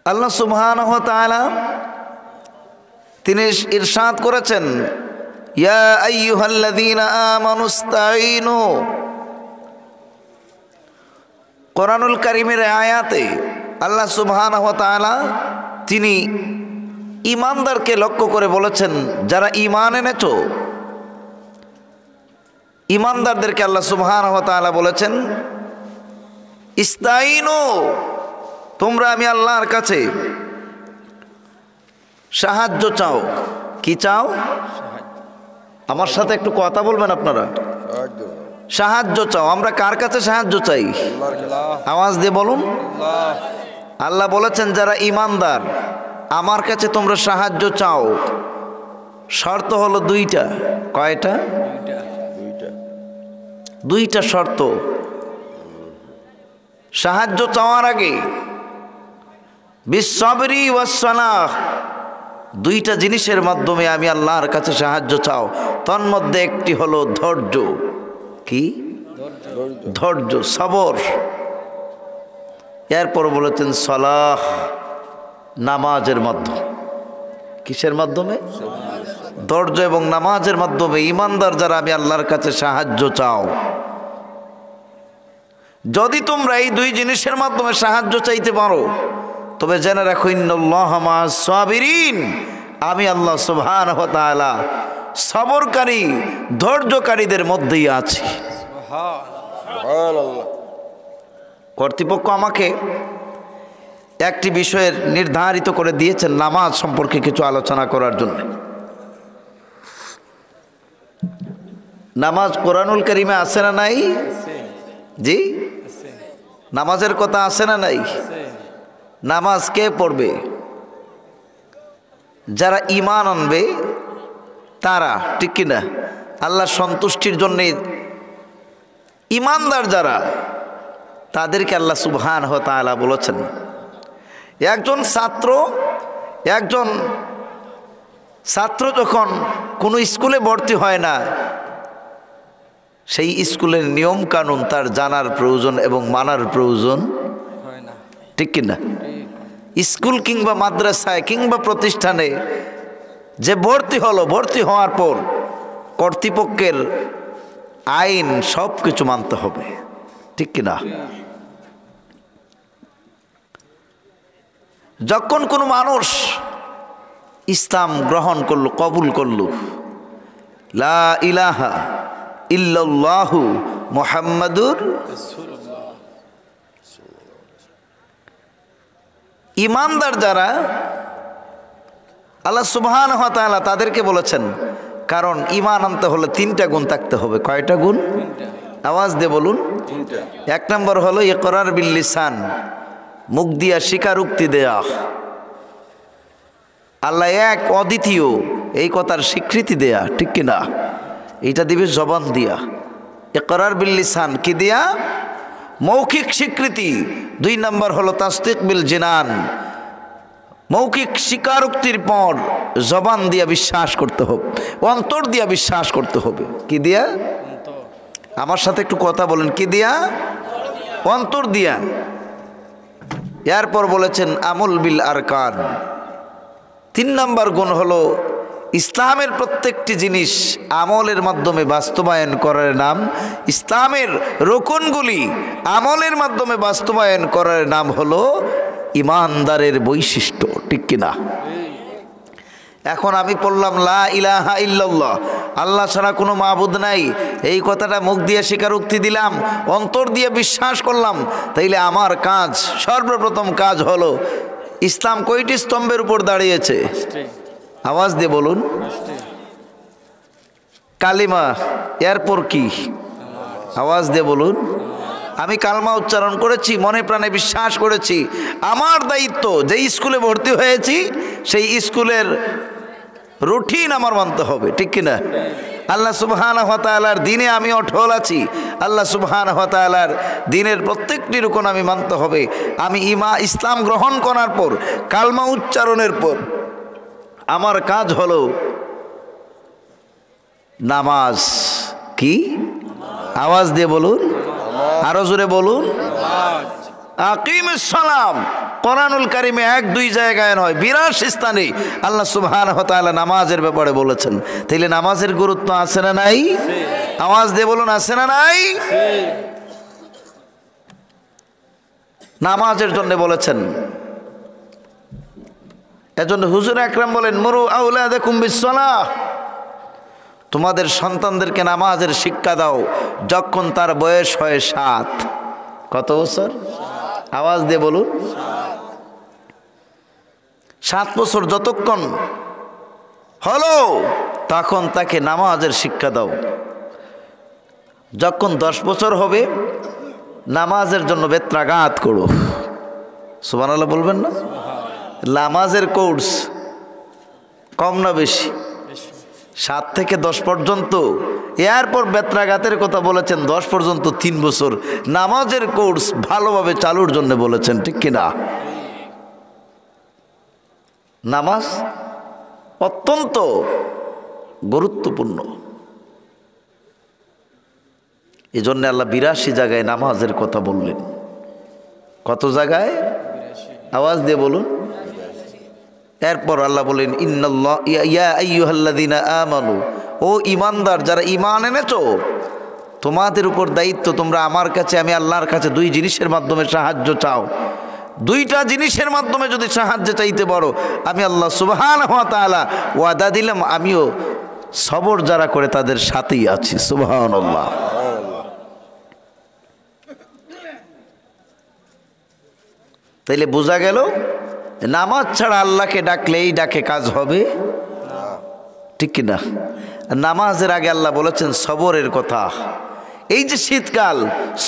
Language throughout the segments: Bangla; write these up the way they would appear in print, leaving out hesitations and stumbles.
আল্লাহ সুবহানাহু ওয়া তাআলা তিনি ইরশাদ করেছেন, ইয়া আইয়ুহাল্লাযীনা আমানুস্তাঈনু। কোরআনুল কারীমের আয়াতে আল্লাহ সুবহানাহু ওয়া তাআলা তিনি ঈমানদারকে লক্ষ্য করে বলেছেন, যারা ঈমান এনেছো, ঈমানদারদেরকে আল্লাহ সুবহানাহু ওয়া তাআলা বলেছেন, ইস্তাঈনু, তোমরা আমি আল্লাহর কাছে সাহায্য চাও। কি চাও? আমার সাথে একটু কথা বলবেন আপনারা। সাহায্য চাও। আমরা কার কাছে সাহায্য চাই? আওয়াজ দিয়ে বলুন। আল্লাহ বলেছেন, যারা ঈমানদার আমার কাছে তোমরা সাহায্য চাও। শর্ত হলো দুইটা। কয়টা? দুইটা শর্ত। সাহায্য চাওয়ার আগে বিসসবরি ওয়াসসালাহ, দুইটা জিনিসের মাধ্যমে আমি আল্লাহর কাছে সাহায্য চাও। তন্মধ্যে একটি হলো ধৈর্য। কি? ধৈর্য, সবর। এরপর বলেছেন সালাহ, নামাজের মাধ্যমে। কিসের মাধ্যমে? ধৈর্য এবং নামাজের মাধ্যমে ঈমানদার যারা আমি আল্লাহর কাছে সাহায্য চাও। যদি তোমরা এই দুই জিনিসের মাধ্যমে সাহায্য চাইতে পারো, তবে জেনে রাখো ইন্নাল্লাহা মা'আস সাবিরিন, আমি আল্লাহ সুবহানাহু ওয়া তাআলা সবরকারী ধৈর্যকারীদের মধ্যেই আছি। সুবহানাল্লাহ। কর্তৃপক্ষ আমাকে একটি বিষয়ের নির্ধারিত করে দিয়েছেন নামাজ সম্পর্কে কিছু আলোচনা করার জন্য। নামাজ কোরআনুল কারীমে আছে না নাই? জি, নামাজের কথা আছে না নাই? নামাজ কে পড়বে? যারা ঈমান আনবে তারা, ঠিক কিনা? আল্লাহর সন্তুষ্টির জন্যে ঈমানদার যারা, তাদেরকে আল্লাহ সুবহানাহু ওয়া তাআলা বলেছেন। একজন ছাত্র যখন কোনো স্কুলে ভর্তি হয় না, সেই স্কুলের নিয়ম কানুন তার জানার প্রয়োজন এবং মানার প্রয়োজন হয় না, ঠিক কিনা? স্কুল কিংবা মাদ্রাসায় কিংবা প্রতিষ্ঠানে যে ভর্তি হলো, ভর্তি হওয়ার পর কর্তৃপক্ষের আইন সব কিছু মানতে হবে, ঠিক কিনা? যখন কোনো মানুষ ইসলাম গ্রহণ করলো, কবুল করলো, লা ইলাহা ইল্লাল্লাহু মুহাম্মাদুর রাসূলুল্লাহ, ঈমানদার যারা, আল্লাহ সুবহানাহু ওয়া তাআলা তাদেরকে বলেছেন, কারণ ঈমান আনতে হলে তিনটা গুণ থাকতে হবে। কয়টা গুণ? আওয়াজ দিয়ে বলুন। এক নম্বর হলো ইকরার বিল লিসান, মুখ দিয়া স্বীকারোক্তি দেয়া, আল্লাহ এক, অদ্বিতীয়, এই কথার স্বীকৃতি দেয়া, ঠিক কিনা? এইটা দিবে জবান দিয়া। ইকরার বিল লিসান কি দিয়া? মৌখিক স্বীকৃতি। দুই নম্বর হলো তাসদীক বিল জিনান, মৌখিক স্বীকারোক্তির পর জবান দিয়া বিশ্বাস করতে হবে, অন্তর দিয়া বিশ্বাস করতে হবে। কি দিয়া? আমার সাথে একটু কথা বলেন। কি দিয়া? অন্তর দিয়া। এরপর বলেছেন আমল বিল আরকান। তিন নম্বর গুণ হলো ইসলামের প্রত্যেকটি জিনিস আমলের মাধ্যমে বাস্তবায়ন করার নাম, ইসলামের রুকনগুলি আমলের মাধ্যমে বাস্তবায়ন করার নাম হলো ঈমানদারের বৈশিষ্ট্য, ঠিক কিনা? এখন আমি পড়লাম লা ইলাহা ইল্লাল্লাহ, আল্লাহ ছাড়া কোনো মাবুদ নাই, এই কথাটা মুখ দিয়ে স্বীকারোক্তি দিলাম, অন্তর দিয়ে বিশ্বাস করলাম, তাইলে আমার কাজ, সর্বপ্রথম কাজ হলো, ইসলাম কয়টি স্তম্ভের উপর দাঁড়িয়েছে? আওয়াজ দিয়ে বলুন। কালিমা, এরপর কি? আওয়াজ দিয়ে বলুন। আমি কালমা উচ্চারণ করেছি, মনে প্রাণে বিশ্বাস করেছি, আমার দায়িত্ব, যে স্কুলে ভর্তি হয়েছি সেই স্কুলের রুটিন আমার মানতে হবে, ঠিক কিনা? আল্লাহ সুবহানাহু ওয়া তাআলার দ্বীনে আমি অটল আছি, আল্লাহ সুবহানাহু ওয়া তাআলার দ্বীনের প্রত্যেকটি রুকন আমি মানতে হবে। আমি ইসলাম গ্রহণ করার পর, কালমা উচ্চারণের পর আমার কাজ হলো নামাজ। কি? আওয়াজ দিয়ে বলুন, আরো জোরে বলুন। আকিমুস সালাম কোরআনুল কারিমে 1-2 জায়গায় নয় 82 স্থানে আল্লাহ সুবহানাহু ওয়া তাআলা নামাজের ব্যাপারে বলেছেন। তাইলে নামাজের গুরুত্ব আছে না নাই? আওয়াজ দিয়ে বলুন, আছে না নাই? নামাজের জন্য বলেছেন। এজন্য হুজুর আকরাম বলেন, মুরু আওলাদাকুম বিসসালাহ, তোমাদের সন্তানদেরকে নামাজের শিক্ষা দাও যখন তার বয়স হয় 7। কত বছর? আওয়াজ দিয়ে বলুন। 7 বছর যতক্ষণ হলো তখন তাকে নামাজের শিক্ষা দাও। যখন 10 বছর হবে নামাজের জন্য বেত্রাঘাত করো। সুবহানাল্লাহ বলবেন না? নামাজের কোর্স কম না বেশি? 7 থেকে 10 পর্যন্ত। এরপর বেত্রাঘাতের কথা বলেছেন 10 পর্যন্ত 3 বছর নামাজের কোর্স ভালোভাবে চালুর জন্য বলেছেন, ঠিক কিনা? নামাজ অত্যন্ত গুরুত্বপূর্ণ। এই জন্য আল্লাহ 82 জায়গায় নামাজের কথা বললেন। কত জায়গায়? আওয়াজ দিয়ে বলুন। এরপর আল্লাহ বলেন, ইন্নাল্লাহ ইয়া আইয়ুহাল্লাযীনা আমানু, ও ঈমানদার যারা ঈমান এনেছো, তোমাদের উপর দায়িত্ব তোমরা আমার কাছে, আমি আল্লাহর কাছে 2 জিনিসের মাধ্যমে সাহায্য চাও। 2টা জিনিসের মাধ্যমে যদি সাহায্য চাইতে পারো, আমি আল্লাহ সুবহানাহু ওয়া তাআলা ওয়াদা দিলাম আমিও সবর যারা করে তাদের সাথেই আছি। সুবহানাল্লাহ। তাইলে বোঝা গেল নামাজ ছাড়া আল্লাহকে ডাকলেই ডাকে কাজ হবে, ঠিক কিনা? নামাজের আগে আল্লাহ বলেছেন সবরের কথা। এই যে শীতকাল,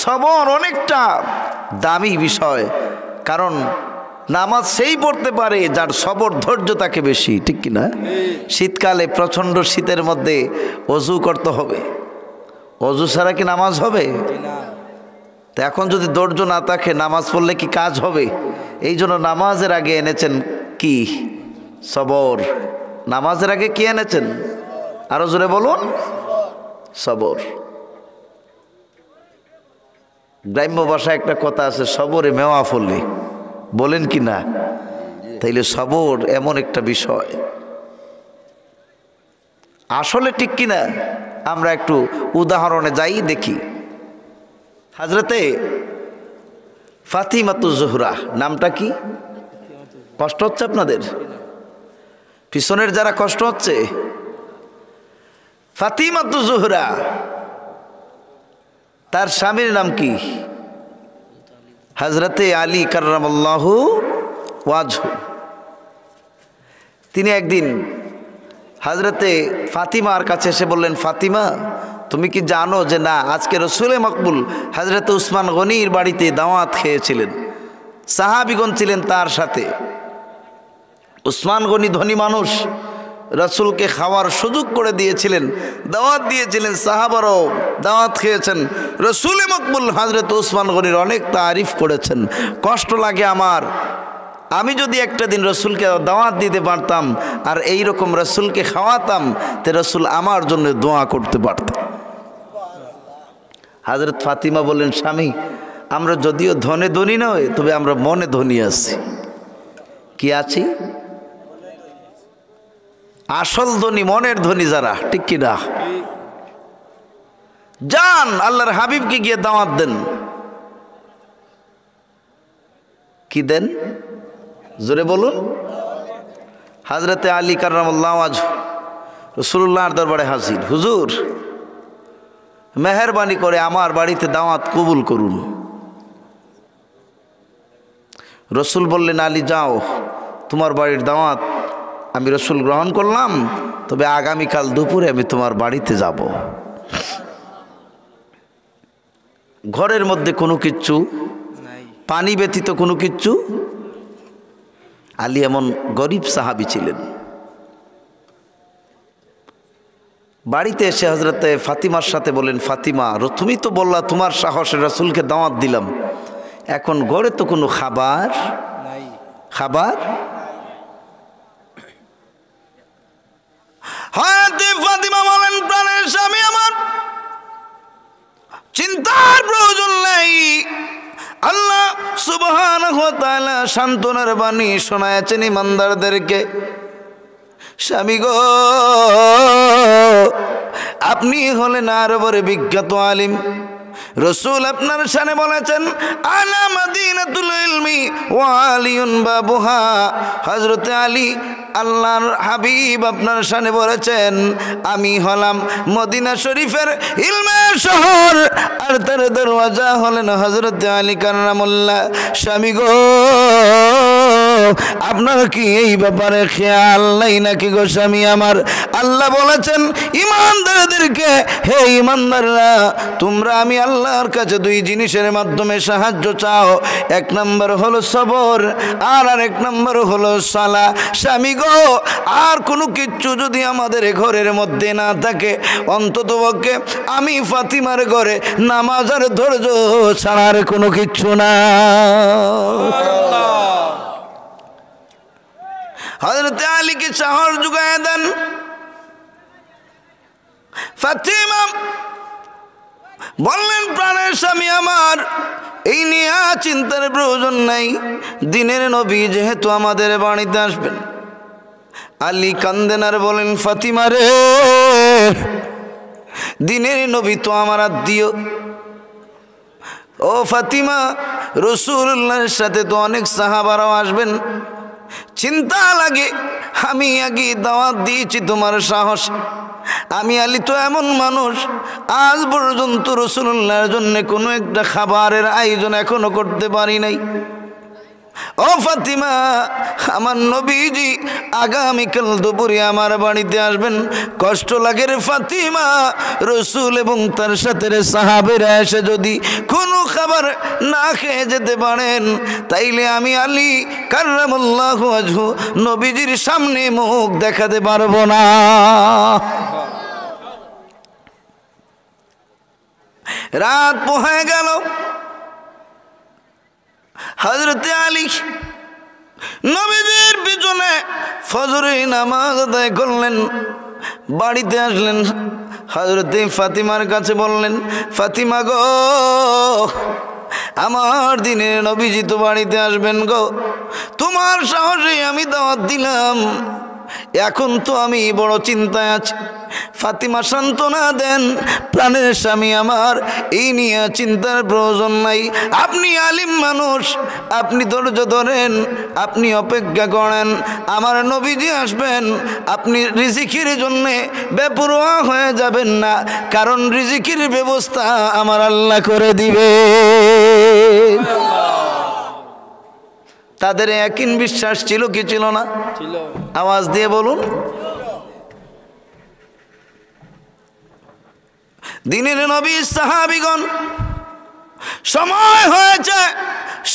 সবর অনেকটা দামি বিষয়, কারণ নামাজ সেই পড়তে পারে যার সবর ধৈর্য তাকে বেশি, ঠিক কিনা? শীতকালে প্রচণ্ড শীতের মধ্যে অজু করতে হবে, অজু ছাড়া কি নামাজ হবে? তো এখন যদি ধৈর্য না থাকে নামাজ পড়লে কি কাজ হবে? এই জন্য নামাজের আগে এনেছেন কি? সবর। নামাজের আগে কি এনেছেন? আরো জোরে বলুন, সবর। গ্রাম্য ভাষায় একটা কথা আছে, সবরে মেওয়া ফলে, বলেন কি না? তাইলে সবর এমন একটা বিষয়, আসলে ঠিক কিনা? আমরা একটু উদাহরণে যাই দেখি। হযরতে ফাতিমাতুজ জোহরা নামটা কি? কষ্ট হচ্ছে আপনাদের? পিছনের যারা কষ্ট হচ্ছে, ফাতিমাতুজ জোহরা, তার স্বামীর নাম কি? হযরতে আলী কাররামাল্লাহু ওয়াজহু। তিনি একদিন হযরতে ফাতিমার কাছে এসে বললেন, ফাতিমা তুমি কি জানো যে না, আজকে রসুলে মকবুল হযরতে উসমান গনির বাড়িতে দাওয়াত খেয়েছিলেন, সাহাবীগণ ছিলেন তার সাথে। উসমান গনি ধনী মানুষ, রসুলকে খাওয়ার সুযোগ করে দিয়েছিলেন, দাওয়াত দিয়েছিলেন, সাহাবারও দাওয়াত খেয়েছেন। রসুলে মকবুল হযরত উসমান গনির অনেক তারিফ করেছেন। কষ্ট লাগে আমার, আমি যদি একটা দিন রসুলকে দাওয়াত দিতে পারতাম আর এই রকম রসুলকে খাওয়াতাম, তে রসুল আমার জন্য দোয়া করতে পারতেন। হযরত ফাতিমা বললেন, স্বামী আমরা যদিও ধনে ধনী নয়, তবে আমরা মনে ধনী আছি। কি আছি? আসল ধনী মনের ধনী যারা, ঠিক কিনা? যান আল্লাহর হাবিবকে গিয়ে দাওয়াত দেন। কি দেন? জোরে বলুন। হযরতে আলী কাররামাল্লাহু ওয়াজহু রাসূলুল্লাহর দরবারে হাজির। হুজুর মেহেরবানি করে আমার বাড়িতে দাওয়াত কবুল করুন। রসুল বললেন, আলী যাও, তোমার বাড়ির দাওয়াত আমি রসুল গ্রহণ করলাম, তবে আগামীকাল দুপুরে আমি তোমার বাড়িতে যাব। ঘরের মধ্যে কোনো কিচ্ছু, পানি ব্যতীত কোনো কিচ্ছু। আলী এমন গরিব সাহাবী ছিলেন। বাড়িতে এসে হযরতে ফাতিমার সাথে বলেন, ফাতিমা তুমি তো বললা তোমার সাহসে রসুলকে দাওয়াত দিলাম, এখন ঘরে তো কোনো খাবার নাই। খাবার? হযরতে ফাতিমা বলেন, প্রাণের স্বামী আমার, চিন্তার প্রয়োজন নেই। আল্লাহ সুবহানাহু ওয়া তাআলা সান্ত্বনার বাণী শোনায়েছেন ইমানদারদেরকে, স্বামী গো আপনি হলেন আরবের বিখ্যাত আলিম। রসুল আপনার শানে বলেছেন আনা মাদিনাতুল ইলমি ওয়া আলিউন বাবুহা। হযরত আলী আল্লাহর হাবিব আপনার শানে বলেছেন আমি হলাম মদিনা শরীফের ইলমের শহর, আর তার দরওয়াজা হলেন হযরত আলী কাররামুল্লাহ। স্বামী গো আপনার কি এই ব্যাপারে খেয়াল নাই নাকি গো স্বামী আমার? আল্লাহ বলেছেন ইমানদারদেরকে, হে ইমানদাররা তোমরা আমি আল্লাহর কাছে দুই জিনিসের মাধ্যমে সাহায্য চাও, এক নম্বর হলো সবর আর আরেক নম্বর হলো সালাহ। স্বামী গো আর কোনো কিচ্ছু যদি আমাদের ঘরের মধ্যে না থাকে, অন্ততপক্ষে আমি ফাতিমার ঘরে নামাজ আর ধৈর্য ছাড়ার কোনো কিচ্ছু না। হযরত আলীকে সাহস জুগায় দেন। ফাতিমা বললেন প্রাণের স্বামী আমার, এই নিয়ে চিন্তার প্রয়োজন নাই, দিনের নবী যেহেতু আমাদের বাড়িতে আসবেন। আলী কান্দেন আর বলেন ফাতিমা রে, দিনের নবী তো আমার আত্মীয়। ও ফাতিমা, রাসূলুল্লাহর সাথে তো অনেক সাহাবারাও আসবেন, চিন্তা লাগে আমি আগে দাওয়াত দিয়েছি তোমার সাহস। আমি আলী তো এমন মানুষ আজ পর্যন্ত রাসূলুল্লাহর জন্য কোনো একটা খাবারের আয়োজন এখনো করতে পারি নাই। ও ফাতিমা, আমার নবীজি আগামীকাল দুপুরে আমার বাড়িতে আসবেন, কষ্ট লাগে রে ফাতিমা, রসুল এবং তার সাথে সাহাবেরা এসে যদি কোনো খাবার না খেয়ে যেতে পারেন, তাইলে আমি আলী কাররামাল্লাহু ওয়াজহু নবীজির সামনে মুখ দেখাতে পারবো না। রাত পোহায় গেল। হযরত আলী নবীজির পিছনে ফজরের নামাজ আদায় করলেন, বাড়িতে আসলেন, হযরত ফাতিমার কাছে বললেন ফাতিমা গো আমার দিনের নবীজি তো বাড়িতে আসবেন গো, তোমার সাহসে আমি দাওয়াত দিলাম, এখন তো আমি বড় চিন্তায় আছি। ফাতিমা সান্ত্বনা দেন প্রাণের স্বামী আমার, এই নিয়ে চিন্তার প্রয়োজন নাই, আপনি আলিম মানুষ, আপনি ধৈর্য ধরেন, আপনি অপেক্ষা করেন, আমার নবীজি আসবেন, আপনি রিজিকের জন্যে বেপরোয়া হয়ে যাবেন না, কারণ রিজিকের ব্যবস্থা আমার আল্লাহ করে দিবে। তাদের একই বিশ্বাস ছিল কি ছিল না? আওয়াজ দিয়ে বলুন। দিনের নবী সাহাবীগণ সময় হয়েছে,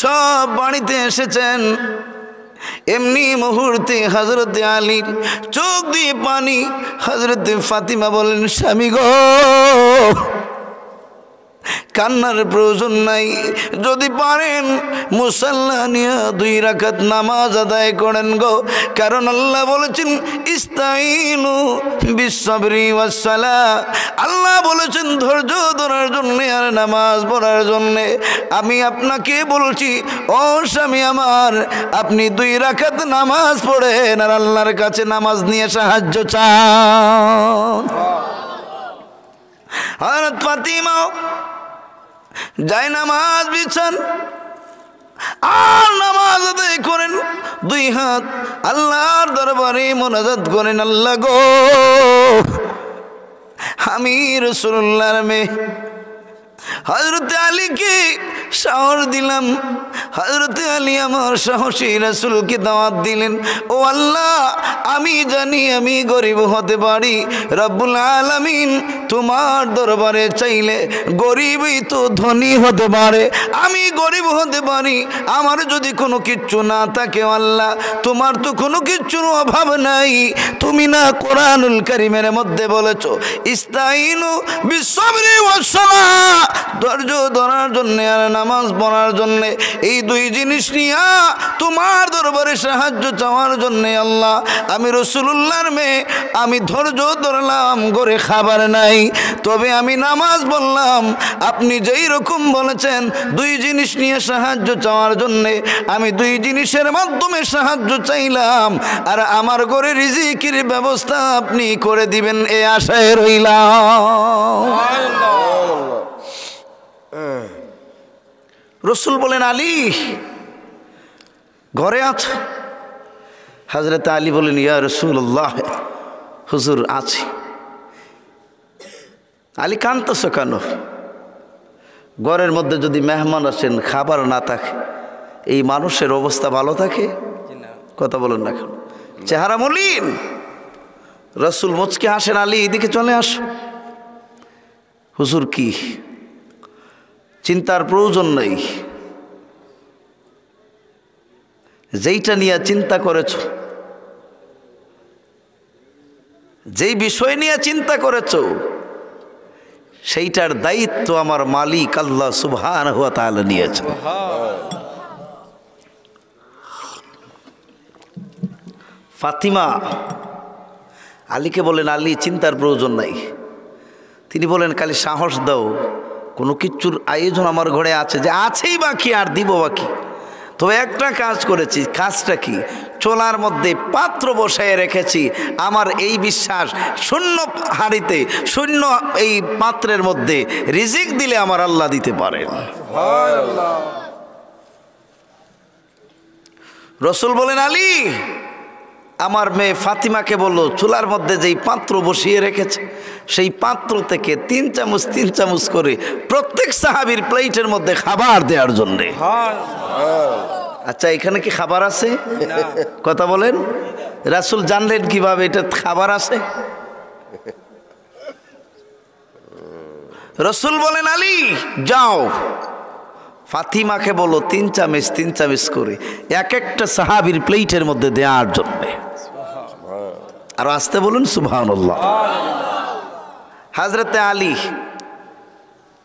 সব বাড়িতে এসেছেন। এমনি মুহূর্তে হযরত আলীর চোখ দিয়ে পানি। হযরত ফাতিমা বলেন স্বামী গো কান্নার প্রয়োজন নাই, যদি পারেন মুসাল্লা নিয়ে 2 রাকাত নামাজ আদায় করেন গো, কারণ আল্লাহ বলেছেন ইস্তাইনু বিসসবরি ওয়াসসালাহ, আল্লাহ বলেছেন ধৈর্য ধরার জন্য আর নামাজ পড়ার জন্য। আমি আপনাকে বলছি ও স্বামী আমার, আপনি 2 রাকাত নামাজ পড়েন আর আল্লাহর কাছে নামাজ নিয়ে সাহায্য চান। হযরত ফাতিমা যাই নামাজ বিছান আর নামাজ আদায় করেন, 2 হাত আল্লাহর দরবারে মোনাজাত করেন, আল্লাহ গো আমি রাসূলুল্লাহর মেয়ে হযরত আলীকে সাহস দিলাম। হযরত আলী আমার সাহসী রাসূলকে দাওয়াত দিলেন, ও আল্লাহ আমি জানি আমি গরিব হতে পারি, রব্বুল আলামিন তোমার দরবারে চাইলে গরিবই তো ধনী হতে পারে, আমি গরিব হতে পারি, আমার যদি কোনো কিচ্ছু না থাকে আল্লাহ তোমার তো কোনো কিচ্ছুর অভাব নাই। তুমি না কোরআনুল কারীমের মধ্যে বলেছো ইস্তাইনু বিসসবরি ওয়াসসালাহ, ধৈর্য ধরার জন্যে আর নামাজ পড়ার জন্যে, এই দুই জিনিস নিয়ে তোমার দরবারে সাহায্য চাওয়ার জন্যে আল্লাহ আমি রাসূলুল্লাহর মেয়ে, আমি ধৈর্য ধরলাম, ঘরে খাবার নাই, তবে আমি নামাজ পড়লাম। আপনি যেই রকম বলেছেন দুই জিনিস নিয়ে সাহায্য চাওয়ার জন্যে, আমি দুই জিনিসের মাধ্যমে সাহায্য চাইলাম, আর আমার ঘরে রিজিকের ব্যবস্থা আপনি করে দিবেন এই আশায় রইলাম। রাসূল বলেন, আলী ঘরে আছো? হযরত আলী বলেন, ইয়া রাসূলুল্লাহ, হুজুর আছি। আলী কাঁদতেছ কেন? ঘরের মধ্যে যদি মেহমান আসেন, খাবার না থাকে, এই মানুষের অবস্থা ভালো থাকে? কথা বলেন না কেন? চেহারা মলিন। রাসূল মুচকে হাসেন, আলী এদিকে চলে আস। হুজুর কি? চিন্তার প্রয়োজন নেই, যেইটা নিয়ে চিন্তা করেছ, যেই বিষয় নিয়ে চিন্তা করেছ, সেইটার দায়িত্ব আমার মালিক আল্লাহ সুবহানাহু ওয়া তাআলা নিয়েছে। ফাতিমা আলীকে বলেন, আলী চিন্তার প্রয়োজন নাই। তিনি বলেন, খালি সাহস দাও, কোনো কিছুর আয়োজন আমার ঘরে আছে, যে আছেই বাকি আর দিব বাকি। তবে একটা কাজ করেছি। কাজটা কি? চোলার মধ্যে পাত্র বসায় রেখেছি। আমার এই বিশ্বাস, শূন্য হাঁড়িতে, শূন্য এই পাত্রের মধ্যে রিজিক দিলে আমার আল্লাহ দিতে পারেন। রাসূল বলেন, আলী আমার মেয়ে ফাতিমাকে বললো, চুলার মধ্যে যেই পাত্র বসিয়ে রেখেছে, সেই পাত্র থেকে 3 চামচ করে প্রত্যেক সাহাবীর প্লেটের মধ্যে খাবার দেওয়ার জন্যে। আচ্ছা, এখানে কি খাবার আছে? কথা বলেন। রাসূল জানলেন কিভাবে এটা খাবার আছে? রাসূল বলেন, আলী যাও, ফাতিমাকে বলো 3 চামচ করে এক একটা সাহাবীর প্লেটের মধ্যে দেওয়ার জন্য। আর আসতে বলুন সুবহানাল্লাহ। হযরতে আলী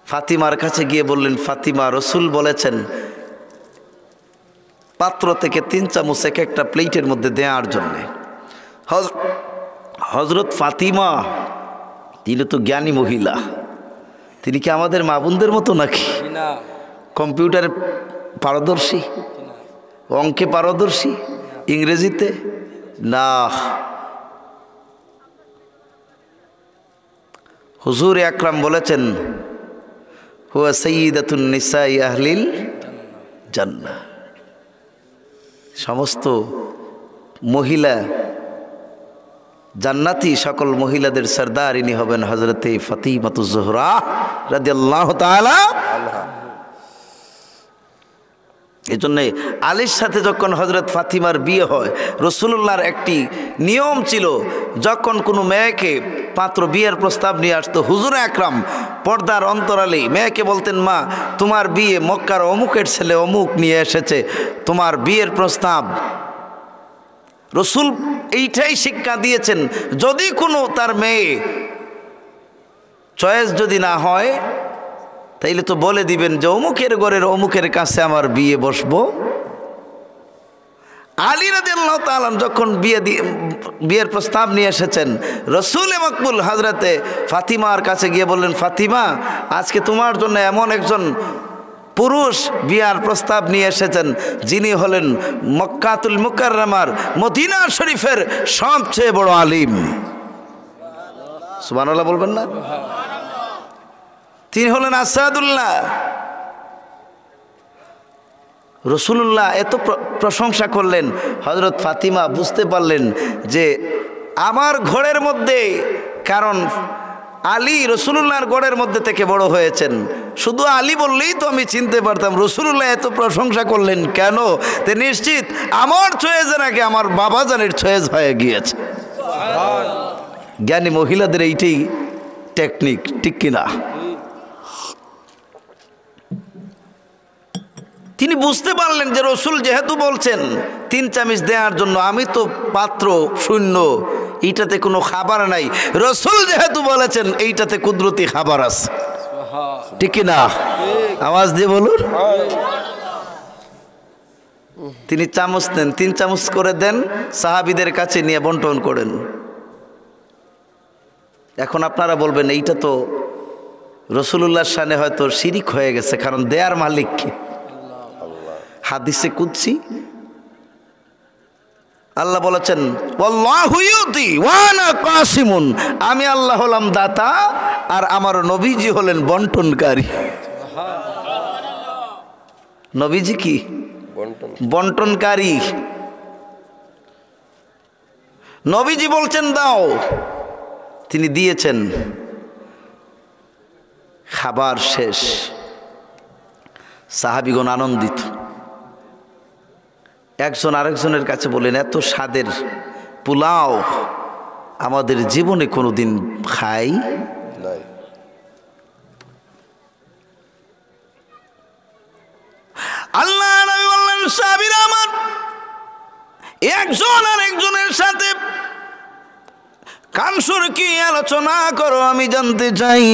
ফাতিমার কাছে গিয়ে বললেন, ফাতিমা, রাসূল বলেছেন পাত্র থেকে 3 চামচ এক একটা প্লেটের মধ্যে দেওয়ার জন্যে। হযরত ফাতিমা তিনি তো জ্ঞানী মহিলা, তিনি কি আমাদের মা বোনদের মতো নাকি? কম্পিউটারে পারদর্শী, অঙ্কে পারদর্শী, ইংরেজিতে না। হুজুর আকরাম বলেছেন, হুয়া সাইয়্যিদাতুন নিসাই আহলিল জান্নাহ, সমস্ত মহিলা জান্নাতি সকল মহিলাদের সরদার ইনি হবেন হযরতে ফাতিমাতুজ জোহরা রাদিয়াল্লাহু তাআলা। এই জন্যে আলীর সাথে যখন হযরত ফাতিমার বিয়ে হয়, রাসূলুল্লাহর একটি নিয়ম ছিল, যখন কোনো মেয়েকে পাত্র বিয়ের প্রস্তাব নিয়ে আসতো, হুজুর আকরাম পর্দার অন্তরালে মেয়েকে বলতেন, মা তোমার বিয়ে মক্কার অমুকের ছেলে অমুক নিয়ে এসেছে, তোমার বিয়ের প্রস্তাব। রাসূল এইটাই শিক্ষা দিয়েছেন, যদি কোনো তার মেয়ে চয়েস যদি না হয়, তাইলে তো বলে দিবেন যে অমুকের ঘরের অমুকের কাছে আমার বিয়ে বসবো। আলী রাদিয়াল্লাহু তাআলা যখন বিয়ের প্রস্তাব নিয়ে এসেছেন, রাসূল মকবুল হযরতে ফাতিমার কাছে গিয়ে বললেন, ফাতিমা আজকে তোমার জন্য এমন একজন পুরুষ বিয়ার প্রস্তাব নিয়ে এসেছেন, যিনি হলেন মক্কাতুল মুকাররমার মদিনা শরীফের সবচেয়ে বড় আলিম। সুবহানাল্লাহ বলবেন না? তিনি হলেন আসাদুল্লাহ। রাসূলুল্লাহ এত প্রশংসা করলেন, হযরত ফাতিমা বুঝতে পারলেন যে আমার ঘরের মধ্যে, কারণ আলী রাসূলুল্লাহর ঘরের মধ্যে থেকে বড় হয়েছেন, শুধু আলী বললেই তো আমি চিনতে পারতাম। রাসূলুল্লাহ এত প্রশংসা করলেন কেন? তে নিশ্চিত আমার চয়েসের আগে আমার বাবাজানের চয়েস হয়ে গিয়েছে। জ্ঞানী মহিলাদের এইটাই টেকনিক, ঠিক কিনা? তিনি বুঝতে পারলেন যে রাসূল যেহেতু বলছেন 3 চামচ দেওয়ার জন্য, আমি তো পাত্র শূন্য, এইটাতে কোনো খাবার নাই। রাসূল যেহেতু বলেছেন এইটাতে কুদরতি খাবার আছে। ঠিক কি না? আওয়াজ দিয়ে বলুন। তিনি চামচ নেন, 3 চামচ করে দেন, সাহাবীদের কাছে নিয়ে বন্টন করেন। এখন আপনারা বলবেন এইটা তো রাসূলুল্লাহর শানে হয়তো শিরিক হয়ে গেছে, কারণ দেয়ার মালিক কে? হাদিসে কুদসি আল্লাহ বলেছেন ওয়াল্লাহু ইউতি ওয়া আনা কাসিমুন, আমি আল্লাহ হলাম দাতা আর আমার নবীজি হলেন বন্টনকারী। নবীজি কি? বন্টনকারী। নবীজি বলছেন দাও, তিনি দিয়েছেন। খাবার শেষ, সাহাবীগণ আনন্দিত। একজন আরেকজনের কাছে বলেন এত স্বাদের পোলাও আমাদের জীবনে কোনোদিন খাই নাই। আল্লাহ নবী বললেন সাহাবীরা আমার, একজন আরেকজনের সাথে কানসুর কি আলোচনা করো আমি জানতে চাই।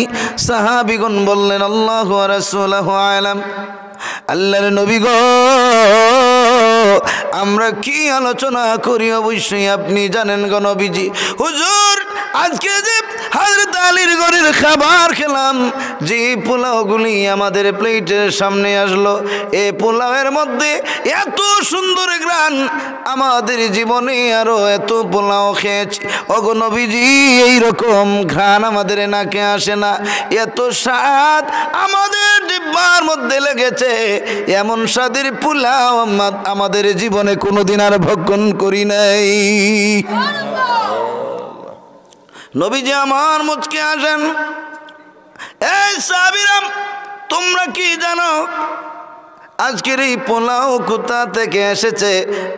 সাহাবীগণ বললেন আল্লাহু ওয়া রাসূলুহু আলাম, আল্লাহর নবী গো আমরা কি আলোচনা করি অবশ্যই আপনি জানেন গো নবীজি। হুজুর আজকে যে হযরত আলীর ঘরের খাবার খেলাম, যে পোলাওগুলি আমাদের প্লেটের সামনে আসলো, এই পোলাওয়ের মধ্যে এত সুন্দর ঘ্রাণ, আমাদের জীবনে আরো এত পোলাও খেয়েছি ওগো নবীজি, এইরকম ঘ্রাণ আমাদের নাকে আসে না, এত স্বাদ আমাদের জিহ্বার মধ্যে লেগেছে, এমন স্বাদের পোলাও আমাদের জীবনে কোনোদিন আর ভক্ষণ করি নাই। নবীজি আমার মুচকে আসেন, এই সাহাবীরা তোমরা কি জানো আজকের এই পোলাও কোথা থেকে এসেছে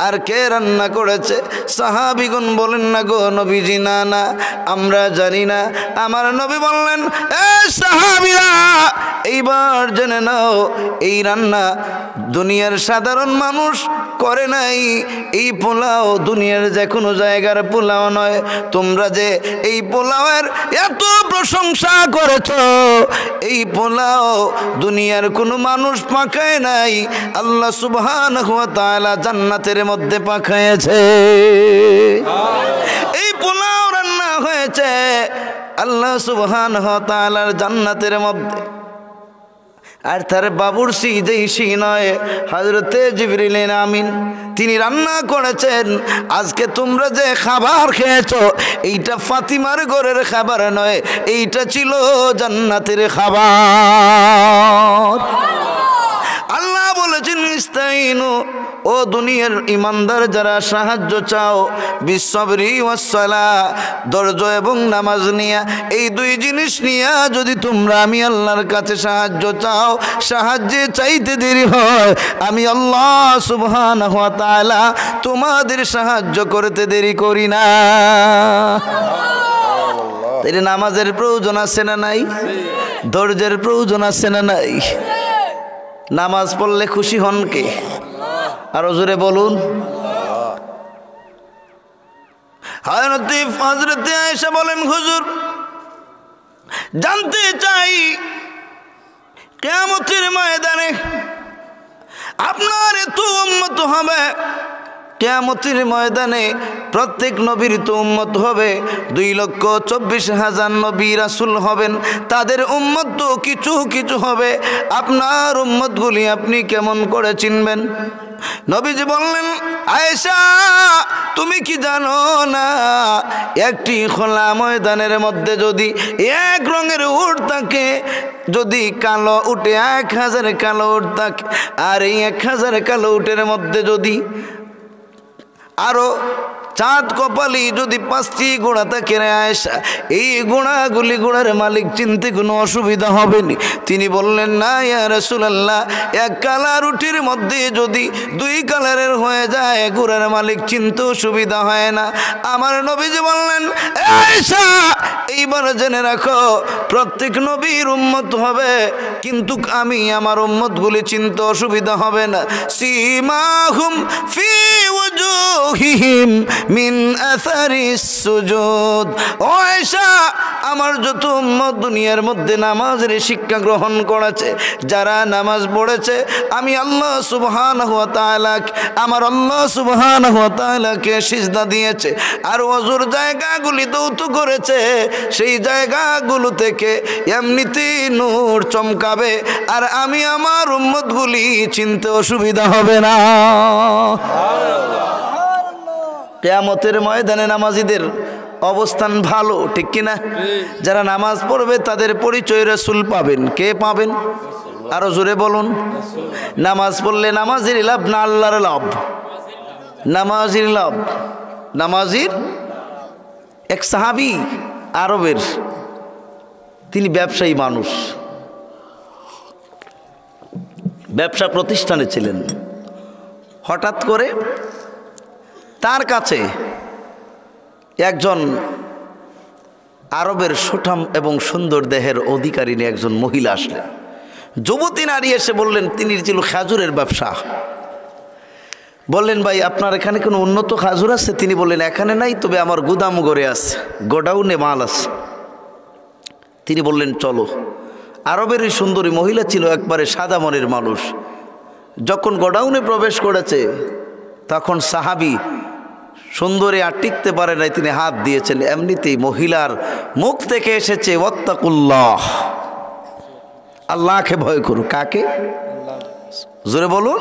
আর কে রান্না করেছে? সাহাবীগণ বলেন না গো নবীজি, না না আমরা জানি না। আমার নবী বললেন এই সাহাবীরা এইবার জেনে নাও, এই রান্না দুনিয়ার সাধারণ মানুষ করে নাই, এই পোলাও দুনিয়ার যে কোনো জায়গার পোলাও নয়। তোমরা যে এই পোলাওয়ের এত প্রশংসা করেছো, এই পোলাও দুনিয়ার কোনো মানুষ পাকায় নাই, আল্লাহ সুবহানাহু ওয়া তাআলা জান্নাতের মধ্যে পাকায়েছে। এই পোলাও রান্না হয়েছে আল্লাহ সুবহানাহু ওয়া তাআলার জান্নাতের মধ্যে। আর তার বাবুর্চি যেই নয় হযরতে জিবরিল আমিন, তিনি রান্না করেছেন। আজকে তোমরা যে খাবার খেয়েছো এইটা ফাতিমার ঘরের খাবার নয়, এইটা ছিল জান্নাতের খাবার। আল্লাহ বলেছেন ইস্তাইনু, ও দুনিয়ার ইমানদার যারা সাহায্য চাও, বিসসবরি ওয়াসসালাহ, ধৈর্য এবং নামাজ নিয়া, এই 2 জিনিস নিয়া যদি তোমরা আমি আল্লাহর কাছে সাহায্য চাও, সাহায্যে চাইতে দেরি হয়, আমি আল্লাহ সুবহানাহু ওয়া তাআলা তোমাদের সাহায্য করতে দেরি করি না। তাই নামাজের প্রয়োজন আছে না নাই? ধৈর্যের প্রয়োজন আছে না নাই? নামাজ পড়লে খুশি হন কে? আরো জোরে বলুন। হযরত আয়েশা বলেন হুজুর জানতে চাই কিয়ামতের ময়দানে আপনার এত উম্মত হবে, কিয়ামতের ময়দানে প্রত্যেক নবীর তো উম্মত হবে, 2,24,000 নবী রাসূল হবেন, তাদের উম্মত তো কিছু কিছু হবে, আপনার উম্মতগুলি আপনি কেমন করে চিনবেন? নবীজি বললেন আয়েশা তুমি কি জানো না, একটি খোলা ময়দানের মধ্যে যদি 1 রঙের উট থাকে, যদি কালো উটে 1000 কালো উট থাকে, আর এই 1000 কালো উটের মধ্যে যদি আরো চাঁদ কপালি যদি 5টি ঘোড়া থাকে আয়েশা, এই ঘোড়ার মালিক চিনতে কোনো অসুবিধা হবে না? তিনি বললেন না ইয়া রাসূলুল্লাহ, 1 কালার উটের মধ্যে যদি 2 কালারের হয়ে যায় ঘোড়ার মালিক চিনতে সুবিধা হয় না। আমার নবীজি বললেন আয়েশা এইবার জেনে রাখো প্রত্যেক নবীর উম্মত হবে, কিন্তু আমি আমার উম্মতগুলি চিনতে অসুবিধা হবে না। সীমাহুম ফি ওয়াজুহিহিম মিন আসারিস সুজুদ। ও আয়েশা আমার যত উম্মত দুনিয়ার মধ্যে নামাজের শিক্ষা গ্রহণ করেছে, যারা নামাজ পড়েছে, আমি আল্লাহ সুবহানাহু ওয়া তাআলা, আমার আল্লাহ সুবহানাহু ওয়া তাআলাকে সিজদা দিয়েছে আর ওযুর জায়গাগুলি দৌত করেছে, সেই জায়গাগুলো থেকে এমনিতেই নূর চমকাবে আর আমি আমার উম্মতগুলি চিনতে অসুবিধা হবে না। কিয়ামতের ময়দানে নামাজীদের অবস্থান ভালো, ঠিক কিনা? যারা নামাজ পড়বে তাদের পরিচয় রাসূল পাবেন। কে পাবেন? আরো জোরে বলুন। নামাজ পড়লে নামাজির লাভ না আল্লাহর লাভ? নামাজির লাভ। নামাজির এক সাহাবী আরবের, তিনি ব্যবসায়ী মানুষ, ব্যবসা প্রতিষ্ঠানে ছিলেন। হঠাৎ করে তার কাছে একজন আরবের সুঠাম এবং সুন্দর দেহের অধিকারিণী একজন মহিলা আসলেন। যুবতী নারী এসে বললেন, তিনি ছিল খেজুরের ব্যবসা। বললেন, ভাই আপনার এখানে কোনো উন্নত খেজুর আছে? তিনি বললেন, এখানে নাই, তবে আমার গুদাম ঘরে আছে, গোডাউনে মাল আছে। তিনি বললেন, চলো। আরবের এই সুন্দরী মহিলা ছিল একবারে সাদা মনের মানুষ। যখন গোডাউনে প্রবেশ করেছে তখন সাহাবী সুন্দরী আর টিকতে পারে নাই, তিনি হাত দিয়েছেন। এমনিতেই মহিলার মুখ থেকে এসেছে, ওয়াত্তাকুল্লাহ, আল্লাহকে ভয় করো। কাকে? জোরে বলুন।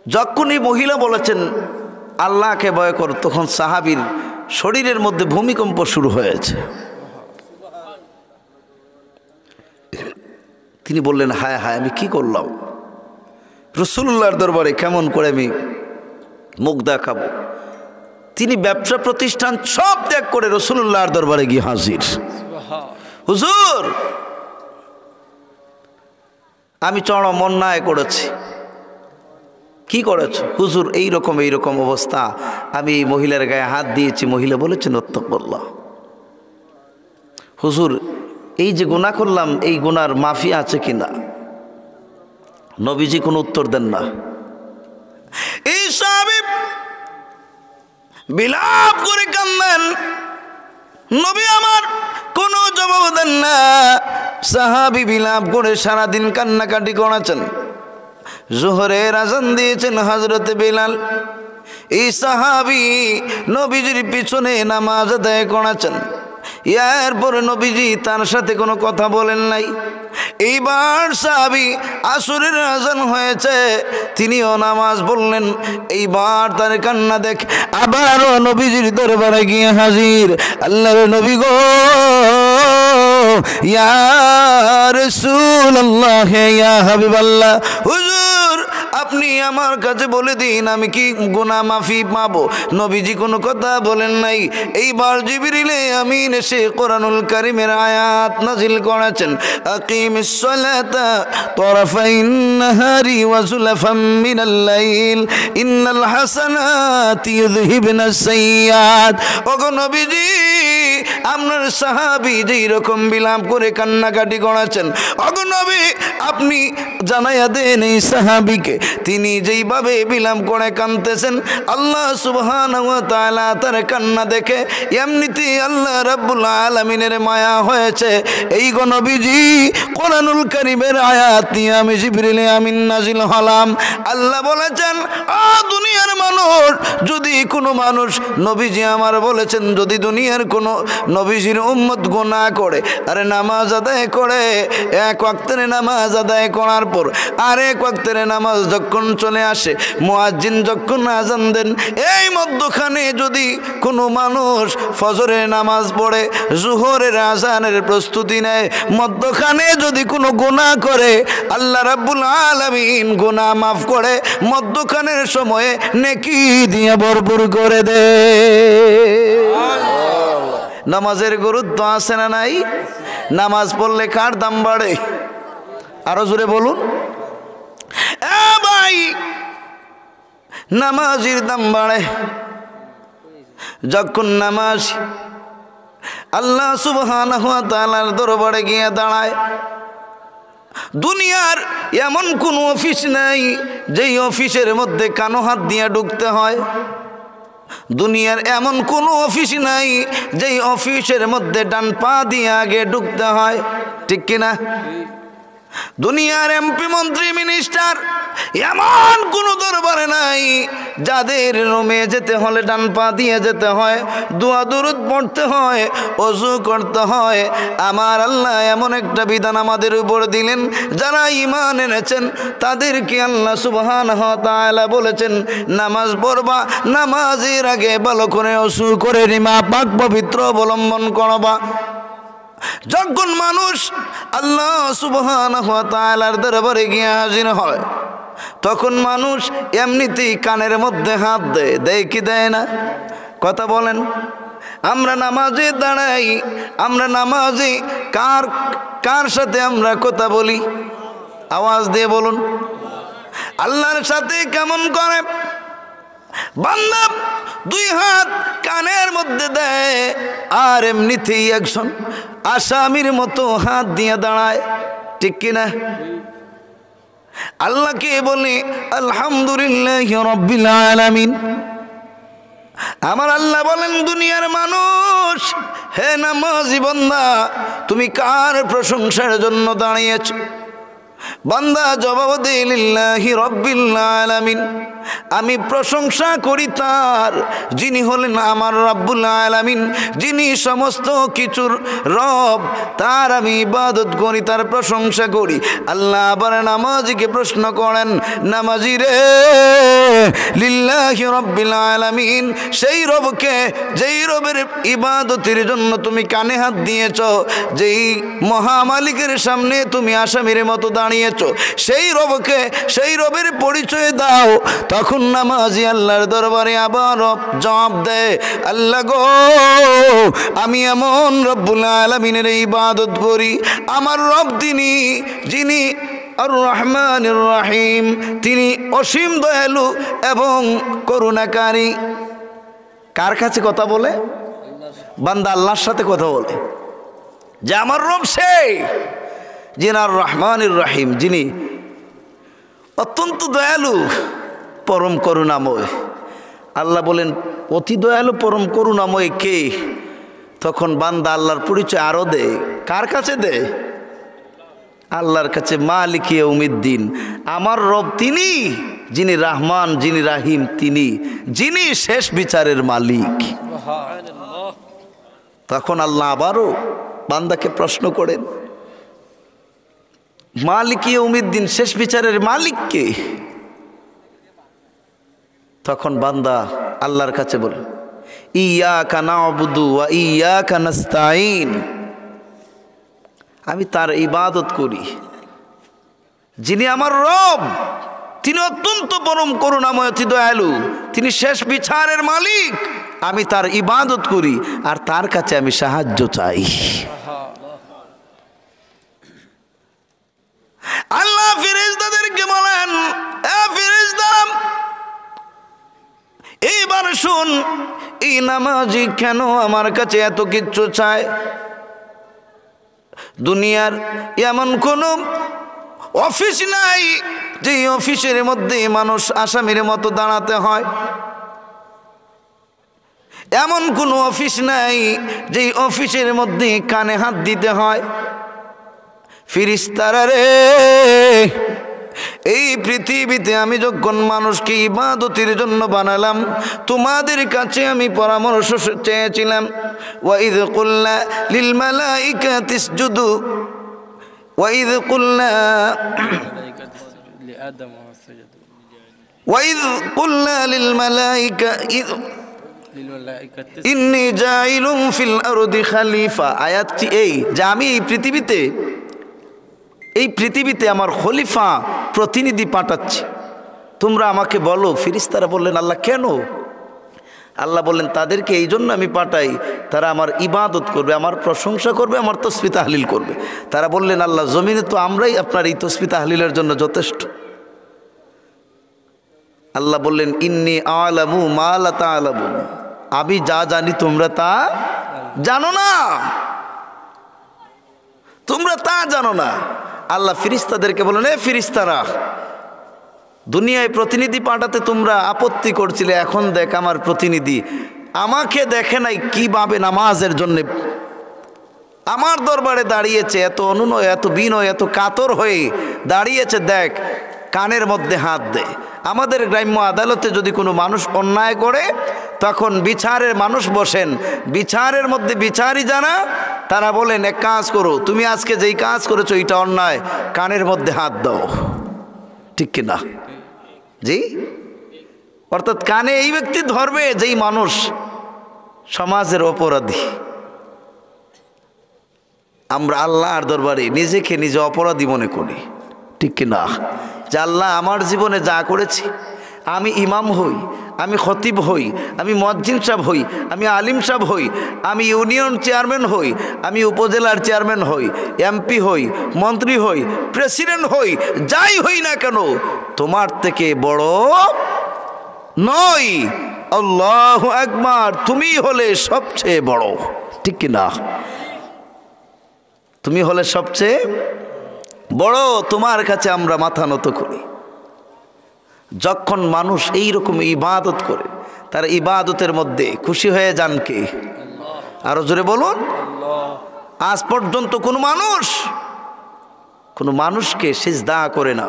যখনই মহিলা বলেছেন আল্লাহকে ভয় করো, তখন সাহাবীর শরীরের মধ্যে ভূমিকম্প শুরু হয়েছে। তিনি বললেন, হায় হায়, আমি কি করলাম? রাসূলুল্লাহর দরবারে কেমন করে আমি মুখ দেখাবো? তিনি ব্যবসা প্রতিষ্ঠান সব ত্যাগ করে রাসূলুল্লাহর দরবারে গিয়ে হাজির। হুজুর, আমি চরম অন্যায় করেছি। কি করেছ? হুজুর, এইরকম অবস্থা, আমি এই মহিলার গায়ে হাত দিয়েছি। মহিলা বলেছেন, ওয়াত্তাকুল্লাহ। হুজুর, এই যে গুনাহ করলাম, এই গুনার মাফি আছে কিনা? নবীজি কোনো উত্তর দেন না। এই সাহাবী বিলাপ করে কাঁদেন, নবী আমার কোনো জবাব দেন না। সাহাবী বিলাপ করে সারাদিন কান্নাকাটি করেছেন। জোহরের আজান দিয়েছেন হযরতে বিলাল। এই সাহাবী নবীজির পিছনে নামাজ আদায় করেছেন। এরপরে নবীজি তার সাথে কোনো কথা বলেন নাই। এইবার সাহাবী আসরের আজান হয়েছে, তিনিও নামাজ পড়লেন। এইবার তার কান্না দেখ আবারও নবীজির দরবারে গিয়ে হাজির। আল্লাহর নবী গো, ইয়া রাসূলুল্লাহ, ইয়া হাবিবাল্লাহ, হুজুর আপনি আমার কাছে বলে দিন আমি কি গুনাহ মাফি পাবো? নবীজি কোনো কথা বলেন নাই। এইবার জিবরিলে আমিন এসে কোরআনুল কারীমের আয়াত নাজিল করেছেন, আকিমিস সালাতা তারাফাইন নাহারি ওয়া যুলফাম মিনাল লাইল ইন্নাল হাসানাতি ইউযহিবনাস সাইয়্যাত। ওগো নবীজি, আপনার সাহাবী যেই রকম বিলাপ করে কান্নাকাটি করেছেন, ওগো নবী আপনি জানাইয়া দেন এই সাহাবীকে, তিনি যেইভাবে বিলাপ করে কাঁদতেছেন, আল্লাহ সুবহানাহু ওয়া তাআলা তার কান্না দেখে এমনিতেই আল্লাহ রাব্বুল আলামিনের মায়া হয়েছে। এই গো নবীজি, কোরআনুল কারীমের আয়াত নিয়ে আমি জিবরিলে আমিন নাজিল হলাম। আল্লাহ বলেছেন, দুনিয়ার মানুষ, যদি কোনো মানুষ, নবীজি আমার বলেছেন, যদি দুনিয়ার কোনো নবীজির উম্মত গুনাহ করে আর নামাজ আদায় করে, এক ওয়াক্তের নামাজ আদায় করার পর আরেক ওয়াক্তের নামাজ যখন চলে আসে, মুয়াজ্জিন যখন আজান দেন, এই মধ্যখানে যদি কোনো মানুষ ফজরের নামাজ পড়ে, জোহরের আজানের প্রস্তুতি নেয়, মধ্যখানে যদি কোনো গুনাহ করে, আল্লাহ রাব্বুল আলামিন গুনাহ মাফ করে মধ্যখানের সময়ে নেকি দিয়ে ভরপুর করে দে। নামাজের গুরুত্ব আছে না নাই? নামাজ পড়লে কার দাম বাড়ে? আরো জোরে বলুন। ভাই, নামাজের দাম বাড়ে যখন নামাজ আল্লাহ সুবহানাহু ওয়া তাআলার দরবারে গিয়ে দাঁড়ায়। দুনিয়ার এমন কোন অফিস নাই যেই অফিসের মধ্যে কানো হাত দিয়ে ঢুকতে হয়। দুনিয়ার এমন কোনো অফিস নাই যেই অফিসের মধ্যে ডান পা দিয়ে আগে ঢুকতে হয়, ঠিক কিনা? দুনিয়ার এমপি মন্ত্রী মিনিস্টার এমন কোনো দরবারে নাই যাদের রুমে যেতে হলে ডান পা দিয়ে যেতে হয়, দোয়া দরুদ পড়তে হয়, ওযু করতে হয়। আমার আল্লাহ এমন একটা বিধান আমাদের উপর দিলেন, যারা ঈমান এনেছেন তাদেরকে আল্লাহ সুবহানাহু ওয়া তাআলা বলেছেন নামাজ পড়বা, নামাজের আগে ভালো করে ওযু করে নিমা পাক পবিত্র অবলম্বন করবা। যখন মানুষ আল্লাহ সুবহানাহু ওয়া তাআলার দরবারে গিয়ে হাজির হয়, তখন মানুষ এমনিতেই কানের মধ্যে হাত দেয়, দেয় কি দেয় না? কথা বলেন। আমরা নামাজে দাঁড়াই, আমরা নামাজে কার কার সাথে আমরা কথা বলি? আওয়াজ দিয়ে বলুন। আল্লাহর সাথে কেমন করে? বান্দা দুই হাত কানের মধ্যে দেয়, আর এমনিতেই একজন আসামির মতো হাত দিয়ে দাঁড়ায়, ঠিক কিনা? আল্লাহকে বলে আলহামদুলিল্লাহি রাব্বিল আলামিন। আমার আল্লাহ বলেন দুনিয়ার মানুষ, হে নামাজি বান্দা, তুমি কার প্রশংসার জন্য দাঁড়িয়েছো? বান্দা জবাব দেয় লিল্লাহি রাব্বিল আলামিন, আমি প্রশংসা করি তার যিনি হলেন আমার রাব্বুল আলামিন, যিনি সমস্ত কিছুর রব, তার আমি ইবাদত করি, তার প্রশংসা করি। আল্লাহ আবার নামাজিকে প্রশ্ন করেন, নামাজি রে, লিল্লাহি রাব্বিল আলামিন, সেই রবকে যেই রবের ইবাদতের জন্য তুমি কানে হাত দিয়েছ, যেই মহামালিকের সামনে তুমি আসামির মতো দাঁড়িয়েছো, সেই রবকে, সেই রবের পরিচয় দাও। তখন নামাজি আল্লাহর দরবারে আবার জবাব দেয়, আল্লাহ গো, আমি এমন রব্বুল আলামিনের ইবাদত করি, আমার রব তিনি যিনি আর রহমানুর রহিম, তিনি অসীম দয়ালু এবং করুণাকারী। কার কাছে কথা বলে? বান্দা আল্লাহর সাথে কথা বলে যে আমার রব সেই যিনি আর রহমানুর রহিম, যিনি অত্যন্ত দয়ালু, পরম করুণাময়। আল্লাহ বলেন অতি দয়ালু পরম করুণাময় কে? তখন বান্দা আল্লাহর পরিচয় আরো দেয়। কার কাছে দেয়? আল্লাহর কাছে। মালিক ইয়াউমিদ্দিন, আমার রব তিনি যিনি রহমান, যিনি রাহিম, তিনি যিনি শেষ বিচারের মালিক। তখন আল্লাহ আবারও বান্দাকে প্রশ্ন করেন, মালিক ইয়াউমিদ্দিন, শেষ বিচারের মালিক কে? তখন বান্দা আল্লাহর কাছে বলে, ইয়াকা না'বুদু ওয়া ইয়াকা নাস্তাঈন, আমি তার ইবাদত করি যিনি আমার রব, তিনি অত্যন্ত পরম করুণাময়, অতি দয়ালু, তিনি শেষ বিচারের মালিক। আমি তার ইবাদত করি আর তার কাছে আমি সাহায্য চাই। আল্লাহ ফেরেশতাদেরকে বলেন, এ ফেরেশতারা, এইবার শুন, এই নামাজি কেন আমার কাছে এত কিচ্ছু চায়? দুনিয়ার এমন কোন অফিস নাই যে অফিসের মধ্যে মানুষ আসামির মতো দাঁড়াতে হয়। এমন কোন অফিস নাই যে অফিসের মধ্যে কানে হাত দিতে হয়। ফেরেশতারা রে, এই পৃথিবীতে আমি যখন মানুষকে ইবাদতের জন্য বানালাম, তোমাদের কাছে আমি পরামর্শ চেয়েছিলাম। ওয়াইদ কুল্লা লিল মালাইকাতি ইসজুদু, ওয়াইদ কুল্লা ওয়াইদ কুল্লা লিল মালাইকা ইন্নী জাইলুম ফিল আরদি খলিফা। আয়াতটি এই যে আমি এই পৃথিবীতে আমার খলিফা, প্রতিনিধি পাঠাচ্ছি, তোমরা আমাকে বলো। ফেরেশতারা বললেন, আল্লাহ কেন? আল্লাহ বললেন, তাদেরকে এই জন্য আমি পাঠাই, তারা আমার ইবাদত করবে, আমার প্রশংসা করবে, আমার তাসবিহ তাহলিল করবে। তারা বললেন, আল্লাহ জমিনে তো আমরাই আপনার এই তাসবিহ তাহলিলের জন্য যথেষ্ট। আল্লাহ বললেন, ইন্নী আ'লামু মা লা তা'লামুন, আমি যা জানি তোমরা তা জানো না, তোমরা তা জানো না। আল্লাহ ফেরেশতাদেরকে বলেন, এ ফেরেশতারা, দুনিয়ায় প্রতিনিধি পাঠাতে তোমরা আপত্তি করছিলে, এখন দেখ আমার প্রতিনিধি আমাকে দেখে নাই কিভাবে নামাজের জন্য আমার দরবারে দাঁড়িয়েছে, এত অনুনয়, এত বিনয়, এত কাতর হয়ে দাঁড়িয়েছে। দেখ, কানের মধ্যে হাত দে। আমাদের গ্রাম্য আদালতে যদি কোনো মানুষ অন্যায় করে, তখন বিচারের মানুষ বসেন, বিচারের মধ্যে বিচারই জানা, তারা বলেন এক কাজ করো, তুমি আজকে যেই কাজ করেছো এটা অন্যায়, কানের মধ্যে হাত দাও। ঠিক কিনা? জি, অর্থাৎ কানে এই ব্যক্তি ধরবে যেই মানুষ সমাজের অপরাধী। আমরা আল্লাহর দরবারে নিজেকে নিজে অপরাধী মনে করি। ঠিক কিনা? যে আল্লাহ আমার জীবনে যা করেছি, আমি ইমাম হই, আমি খতিব হই, আমি মুয়াজ্জিন সাহেব হই, আমি আলিম সাহেব হই, আমি ইউনিয়ন চেয়ারম্যান হই, আমি উপজেলার চেয়ারম্যান হই, এমপি হই, মন্ত্রী হই, প্রেসিডেন্ট হই, যাই হই না কেন, তোমার থেকে বড় নই। আল্লাহু আকবার, তুমি হলে সবচেয়ে বড়। ঠিক কিনা? তুমি হলে সবচেয়ে বড়, তোমার কাছে আমরা মাথা নত করি। যখন মানুষ এই রকম ইবাদত করে, তার ইবাদতের মধ্যে খুশি হয়ে যান কে? আরো জোরে বলুন। আজ পর্যন্ত কোনো মানুষকে সিজদা করে না।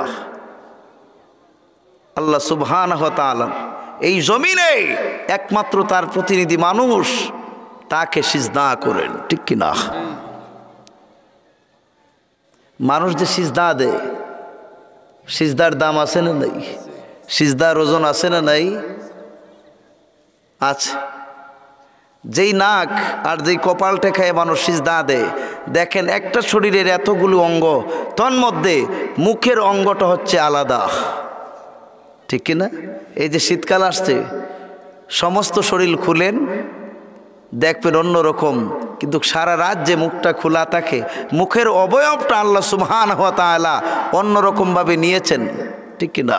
আল্লাহ সুবহানাহু ওয়া তাআলা এই জমিনে একমাত্র তার প্রতিনিধি মানুষ, তাকে সিজদা করেন। ঠিক কিনা? মানুষ যে সিজদা দেয়, সিজদার দাম আছে না নাই? সিজদার ওজন আছে না নাই? আছে। যেই নাক আর যেই কপালটা খায় মানুষ সিজদা দেয়, দেখেন একটা শরীরের এতগুলো অঙ্গ, তন্মধ্যে মুখের অঙ্গটা হচ্ছে আলাদা। ঠিক কিনা? এই যে শীতকাল আসছে, সমস্ত শরীর খুলেন, দেখবেন অন্যরকম, কিন্তু সারা রাত যে মুখটা খোলা থাকে, মুখের অবয়বটা আল্লাহ সুবহানাহু ওয়া তাআলা অন্যরকমভাবে নিয়েছেন। ঠিক কিনা?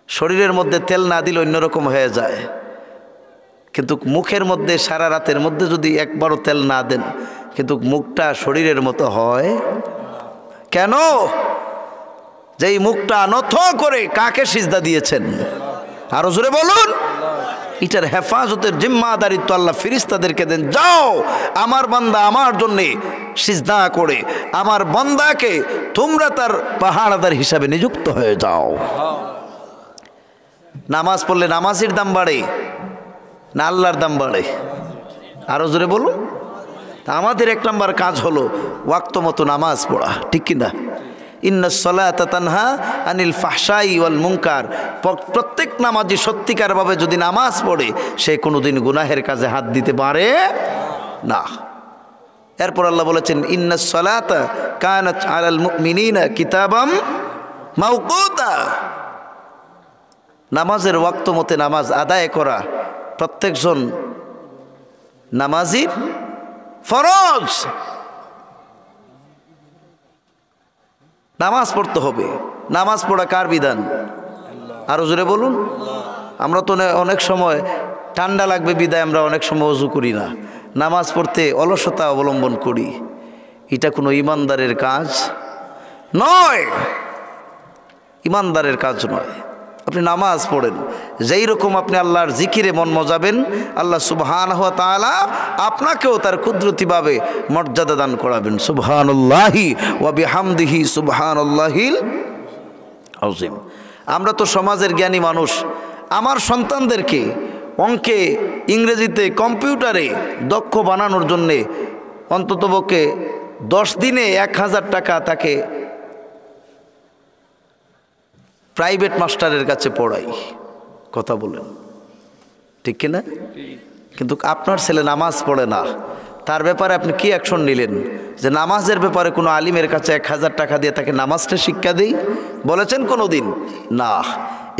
শরীরের মধ্যে তেল না দিলে অন্যরকম হয়ে যায়, কিন্তু মুখের মধ্যে সারা রাতের মধ্যে যদি একবারও তেল না দেন, কিন্তু মুখটা শরীরের মতো হয় কেন? যেই মুখটা নত করে কাকে সিজদা দিয়েছেন? আরো জোরে বলুন। এটার হেফাজতের জিম্মাদারিত্ব আল্লাহ ফেরেশতাদেরকে দেন, যাও আমার বান্দা আমার জন্যে সিজদা করে, আমার বান্দাকে তোমরা তার পাহারাদার হিসাবে নিযুক্ত হয়ে যাও। নামাজ পড়লে নামাজের দাম বাড়ে না আল্লাহর দাম বাড়ে? আরো জোরে বলুন। আমাদের এক নম্বর কাজ হলো ওয়াক্ত মতো নামাজ পড়া। ঠিক কিনা? ইন্নাস সালাতা তানহা আনিল ফাহশাই ওয়াল মুনকার। প্রত্যেক নামাজি সত্যিকারভাবে যদি নামাজ পড়ে, সে কোনোদিন গুনাহের কাজে হাত দিতে পারে না। এরপর আল্লাহ বলেছেন, ইন্নাস সালাতা কানাত আলাল মুমিনিনা কিতাবাম মাওকুতা। নামাজের ওয়াক্ত মতে নামাজ আদায় করা প্রত্যেকজন নামাজির ফরজ। নামাজ পড়তে হবে। নামাজ পড়া কার বিধান? আরো জোরে বলুন। আমরা তো অনেক সময় ঠান্ডা লাগবে বিদায় আমরা অনেক সময় ওযু করি না, নামাজ পড়তে অলসতা অবলম্বন করি। এটা কোনো ইমানদারের কাজ নয়, ইমানদারের কাজ নয়। আপনি নামাজ পড়েন, যেই রকম আপনি আল্লাহর জিকিরে মন মজাবেন, আল্লাহ সুবহানাহু ওয়া তাআলা আপনাকেও তার কুদরতিভাবে মর্যাদা দান করাবেন। সুবহানাল্লাহি ওয়া বিহামদিহি সুবহানাল্লাহিল আযীম। আমরা তো সমাজের জ্ঞানী মানুষ। আমার সন্তানদেরকে অঙ্কে, ইংরেজিতে, কম্পিউটারে দক্ষ বানানোর জন্যে অন্ততপক্ষে 10 দিনে 1000 টাকা তাকে প্রাইভেট মাস্টারের কাছে পড়াই। কথা বলেন, ঠিক কিনা? কিন্তু আপনার ছেলে নামাজ পড়ে না, তার ব্যাপারে আপনি কি অ্যাকশন নিলেন? যে নামাজের ব্যাপারে কোনো আলিমের কাছে 1000 টাকা দিয়ে তাকে নামাজটা শিক্ষা দেই বলেছেন কোনো দিন? না,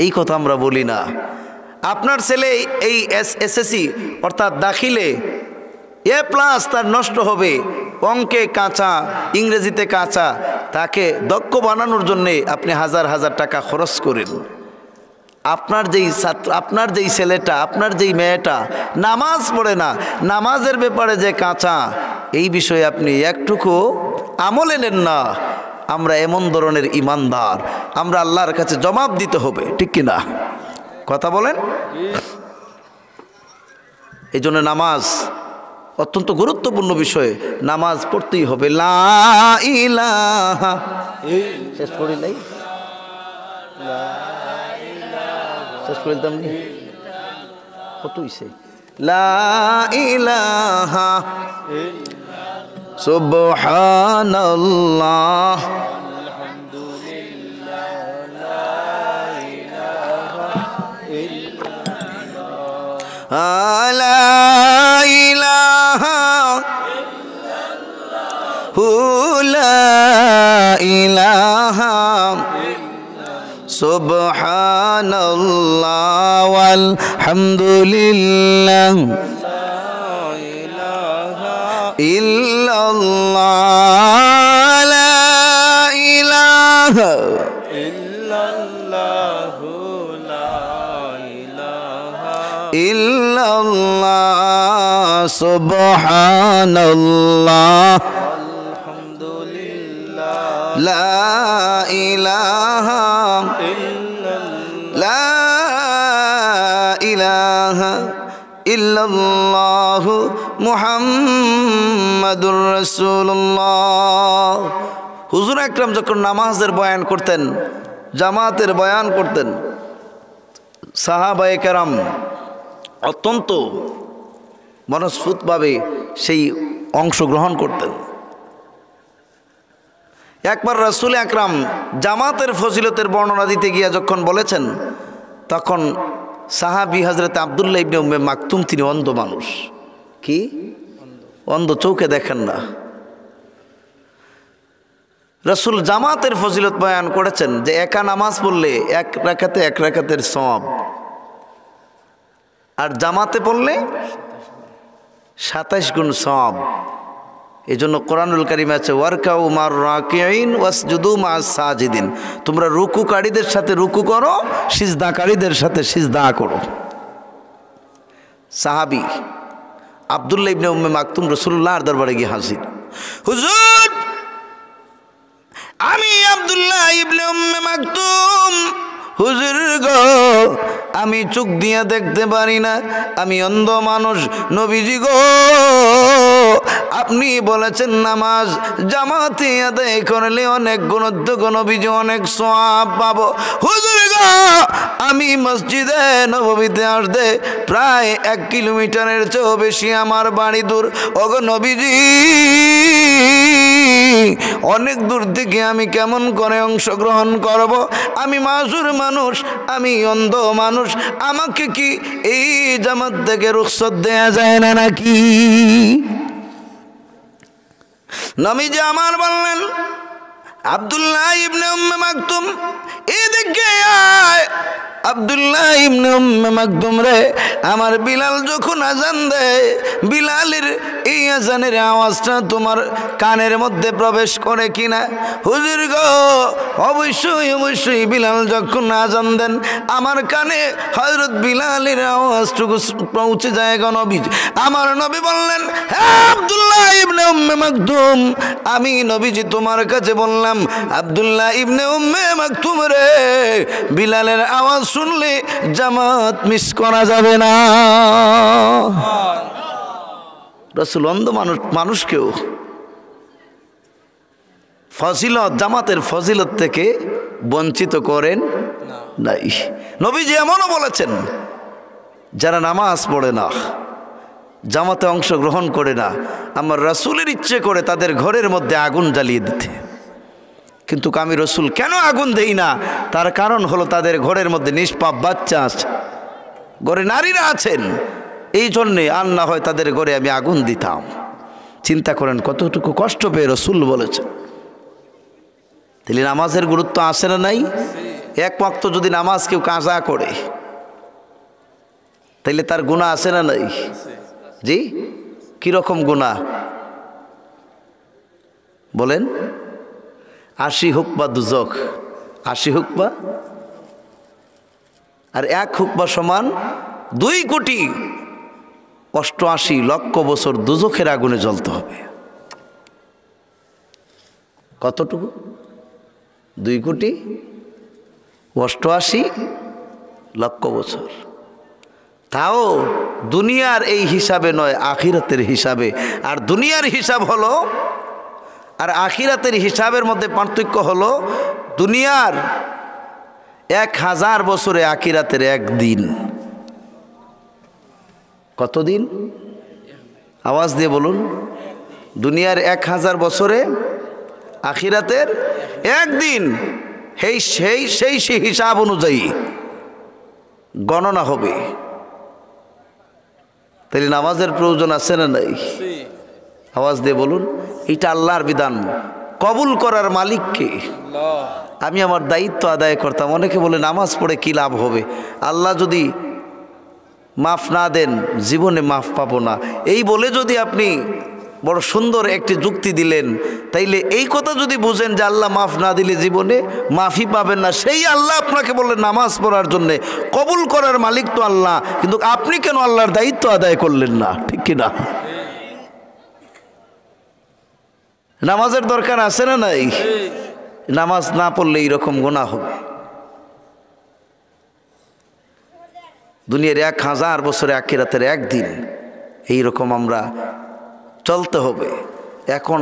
এই কথা আমরা বলি না। আপনার ছেলে এই এসএসসি অর্থাৎ দাখিলে A+ তার নষ্ট হবে, অঙ্কে কাঁচা, ইংরেজিতে কাঁচা, তাকে দক্ষ বানানোর জন্যে আপনি হাজার হাজার টাকা খরচ করেন। আপনার যেই ছাত্র, আপনার যেই ছেলেটা, আপনার যেই মেয়েটা নামাজ পড়ে না, নামাজের ব্যাপারে যে কাঁচা, এই বিষয়ে আপনি একটুকু আমলে নেন না। আমরা এমন ধরনের ইমানদার, আমরা আল্লাহর কাছে জবাব দিতে হবে, ঠিক কি না? কথা বলেন। এই জন্য নামাজ অত্যন্ত গুরুত্বপূর্ণ বিষয়, নামাজ পড়তেই হবে। লা ইলাহা, শেষ করি নাই, শেষ করে দিতাম নি, কত হইছে? লা ইলাহা সুবহানাল্লাহ লা ইলাহা লা ইলাহা সুবহানাল্লাহ ওয়ালহামদুলিল্লাহ ইল্লাল্লাহ লা ইলাহা ইল্লাল্লাহ সুবহানাল্লাহ আলহামদুলিল্লাহ লা ইলাহা লা ইলাহা ইল্লাল্লাহু মুহাম্মাদুর রাসূলুল্লাহ। হুজুর আকরাম যখন নামাজের বয়ান করতেন, জামাতের বয়ান করতেন, সাহাবায়ে কেরাম অত্যন্ত মনস্ফুতভাবে সেই অংশগ্রহণ করতেন। একবার রাসূল আকরাম জামাতের ফজিলতের বর্ণনা দিতে গিয়ে যখন বলেছেন, তখন সাহাবী হযরত আব্দুল্লাহ ইবনে উম্মে মাকতুম, তিনি অন্ধ মানুষ, কি অন্ধ, চোখে দেখেন না। রাসূল জামাতের ফজিলত বয়ান করেছেন যে একা নামাজ পড়লে এক রাকাতের সওয়াব, আর জামাতে পড়লে 27 গুণ সওয়াব। এই জন্য কোরআনুল কারীমে আছে ওয়ারকাউ মার রাকিঈন ওয়াসজুদু মা'আস সাজিদিন, তোমরা রুকুকারীদের সাথে রুকু করো, সিজদাকারীদের সাথে সিজদা করো। সাহাবী আব্দুল্লাহ ইবনে উম্মে মাকতুম রাসূলুল্লাহর দরবারে গিয়ে হাজির, হুজুর আমি আব্দুল্লাহ ইবনে উম্মে মাকতুম, হুজুর গো আমি চোখ দিয়া দেখতে পারি না, আমি অন্ধ মানুষ, নবীজি গো আপনি বলেছেন নামাজ জামাতে আদায় করলে অনেক গুণোদ্যোগ, নবীজি অনেক সওয়াব পাবো। হুজুর গো আমি মসজিদে নববীতে আসতে প্রায় 1 কিলোমিটারের চেয়েও বেশি আমার বাড়ি দূর, ওগো নবীজি অনেক দূর থেকে আমি কেমন করে অংশগ্রহণ করব? আমি মাযুর মানুষ, আমি অন্ধ মানুষ, আমাকে কি এই জামাত থেকে রুখসত দেয়া যায় না নাকি? নবীজি আমার বললেন, আব্দুল্লাহ ইবনে উম্মে মাকতুম এদিকে আয়। আব্দুল্লাহ ইবনে উম্মে মাকতুম রে, আমার বিলাল যখন আজান দেয়, বিলালের এই আজানের আওয়াজটা তোমার কানের মধ্যে প্রবেশ করে কিনা? হুজুর গো অবশ্যই অবশ্যই, বিলাল যখন আজান দেন আমার কানে হযরত বিলালের আওয়াজটুকু পৌঁছে যায় গো নবীজি। আমার নবী বললেন, হ্যাঁ আব্দুল্লাহ ইবনে উম্মে মাকতুম, আমি নবীজি তোমার কাছে বললাম, আব্দুল্লাহ ইবনে উম্মে মাকতুম রে, বিলালের আওয়াজ শুনলে জামাত মিস করা যাবে না। রাসূল অন্ধ মানুষকেও ফজিলত, জামাতের ফজিলত থেকে বঞ্চিত করেন নাই। নবীজি এমনও বলেছেন, যারা নামাজ পড়ে না, জামাতে অংশগ্রহণ করে না, আমার রাসূলের ইচ্ছে করে তাদের ঘরের মধ্যে আগুন জ্বালিয়ে দিতে। কিন্তু আমি রাসূল কেন আগুন দেই না? তার কারণ হলো তাদের ঘরের মধ্যে নিষ্পাপ বাচ্চা আছে, ঘরে নারীরা আছেন, এই জন্যে আর না হয় তাদের ঘরে আমি আগুন দিতাম। চিন্তা করেন কতটুকু কষ্ট পেয়ে রাসূল বলেছেন। তাহলে নামাজের গুরুত্ব আছে না নাই? এক ওয়াক্ত যদি নামাজ কেউ কাজা করে তাইলে তার গুনাহ আছে না নাই? জি, কিরকম গুনাহ বলেন? 80 হুকবা দুজক, 80 হুকবা আর 1 হুকবা সমান 2,88,00,000 বছর দুজখের আগুনে জ্বলতে হবে। কতটুকু? 2,88,00,000 88 লক্ষ বছর। তাও দুনিয়ার এই হিসাবে নয়, আখিরাতের হিসাবে। আর দুনিয়ার হিসাব হলো আর আখিরাতের হিসাবের মধ্যে পার্থক্য হলো, দুনিয়ার 1000 বছরে আখিরাতের একদিন। কতদিন? আওয়াজ দিয়ে বলুন। দুনিয়ার 1000 বছরে আখিরাতের একদিন। সেই হিসাব অনুযায়ী গণনা হবে। তাহলে নামাজের প্রয়োজন আছে না নাই? আওয়াজ দিয়ে বলুন। এটা আল্লাহর বিধান। কবুল করার মালিক কে? আমি আমার দায়িত্ব আদায় করতাম। অনেকে বলে নামাজ পড়ে কি লাভ হবে? আল্লাহ যদি মাফ না দেন জীবনে মাফ পাবো না, এই বলে যদি আপনি বড় সুন্দর একটি যুক্তি দিলেন, তাইলে এই কথা যদি বুঝেন যে আল্লাহ মাফ না দিলে জীবনে মাফই পাবেন না, সেই আল্লাহ আপনাকে বললেন নামাজ পড়ার জন্যে। কবুল করার মালিক তো আল্লাহ, কিন্তু আপনি কেন আল্লাহর দায়িত্ব আদায় করলেন না? ঠিক কিনা? নামাজের দরকার আছে না নাই? নামাজ না পড়লে এইরকম গুনাহ হবে। দুনিয়ার 1000 বছরে আখিরাতের একদিন, এইরকম আমরা চলতে হবে। এখন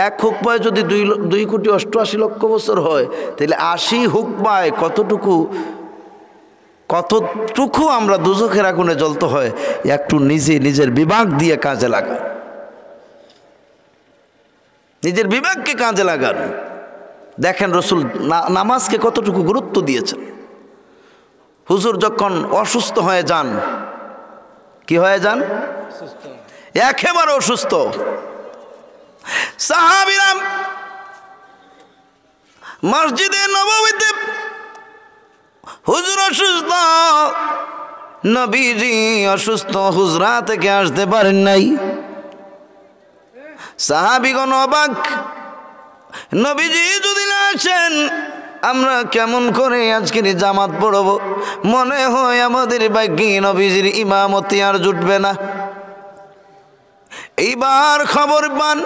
1 হুকমায় যদি 2,88,00,000 বছর হয়, তাহলে 80 হুকমায় কতটুকু আমরা দুজখের আগুনে জ্বলতে হয়। একটু নিজের বিবেক দিয়ে কাজে লাগান, নিজের বিবেককে কাজে লাগান। দেখেন রাসূল নামাজকে কতটুকু গুরুত্ব দিয়েছেন। হুজুর যখন অসুস্থ হয়ে যান, কি হয়ে যান? একেবারে অসুস্থ। সাহাবীরা মসজিদে নববীতে, হুজুর অসুস্থ, নবীজি অসুস্থ, হুজরা থেকে আসতে পারেন নাই। সাহাবীগণ অবাক, নবীজি যদি না আসেন আমরা কেমন করে আজকের জামাত পড়ব? মনে হয় আমাদের ভাগ্যে নবীজির ইমামতি আর জুটবে না। এইবার খবর পান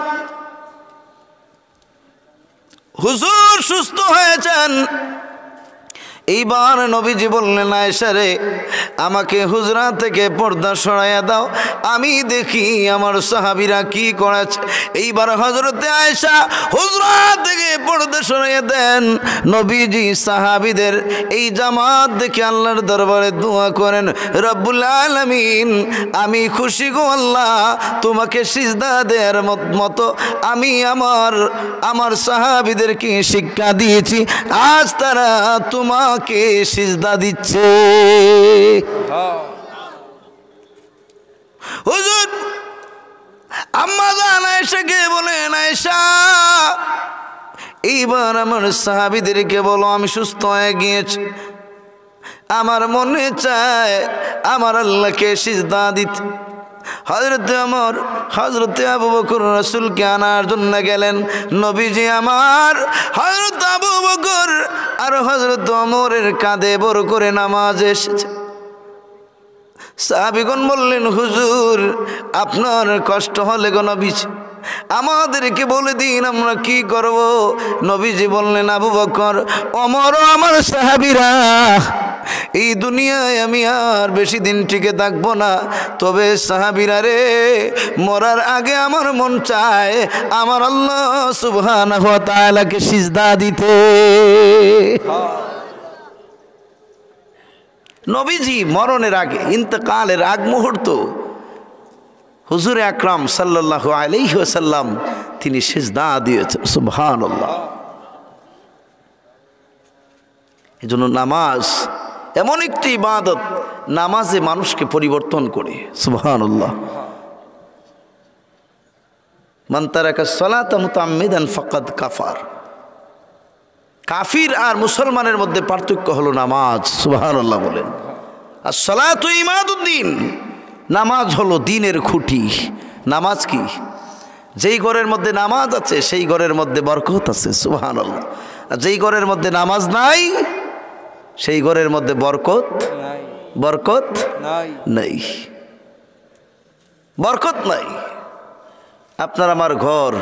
হুজুর সুস্থ হয়েছেন। এইবার নবীজি বললেন, আয়েশা রে, আমাকে হুজরা থেকে পর্দা সরাইয়া দাও, আমি দেখি আমার সাহাবীরা কি করেছে। এইবার হযরতে আয়েশা হুজরা থেকে পর্দা সরাইয়া দেন। নবীজি সাহাবীদের এই জামাত দেখে আল্লাহর দরবারে দোয়া করেন, রব্বুল আলামিন, আমি খুশি গো আল্লাহ, তোমাকে সিজদা দেওয়ার মতো আমি আমার সাহাবীদেরকে শিক্ষা দিয়েছি, আজ তারা তোমাকে সিজদা দিচ্ছে। হুজুর আম্মা জান আয়েশাকে বলেন, আয়েশা, এইবার আমার সাহাবীদেরকে বলো আমি সুস্থ হয়ে গিয়েছি, আমার মনে চায় আমার আল্লাহকে সিজদা দিতে। হযরতে আবু বকর রাসূলকে আনার জন্য গেলেন। নবীজি আমার হযরত আবু বকর আর হযরত ওমরের কাঁধে বড় করে নামাজ এসেছে। সাহাবীগণ বললেন, হুজুর আপনার কষ্ট হলে গো নবীজি আমাদেরকে বলে দিন আমরা কি করব। নবীজি বললেন, আবু বকর, ওমর আমার সাহাবীরা, এই দুনিয়ায় আমি আর বেশি দিন টিকে থাকবো না, তবে সাহাবীরা রে, মরার আগে আমার মন চায় আমার আল্লাহ সুবহানাহু ওয়া তাআলাকে সিজদা দিতে। নবীজি মরণের আগে, ইন্তেকালের আগ মুহূর্ত, হুজুর আকরাম সাল্লাল্লাহু আলাইহি ওয়াসাল্লাম তিনি সিজদা দিয়েছেন। সুবহানাল্লাহ। এজন্য নামাজ এমন একটি ইবাদত, নামাজে মানুষকে পরিবর্তন করে। সুবহানাল্লাহ। মান তারাকা সালাতা মুতাআম্মিদান ফাকাদ কাফার। কাফির আর মুসলমানের মধ্যে পার্থক্য হলো নামাজ। সুবহানাল্লাহ বলেন। as-salatu ইমাদুদ্দিন, নামাজ হলো দ্বীনের খুঁটি। নামাজ কি? যেই ঘরের মধ্যে নামাজ আছে সেই ঘরের মধ্যে বরকত আছে। সুবহানাল্লাহ। আর যেই ঘরের মধ্যে নামাজ নাই সেই ঘরের মধ্যে বরকত নাই, বরকত নাই। আপনার আমার ঘর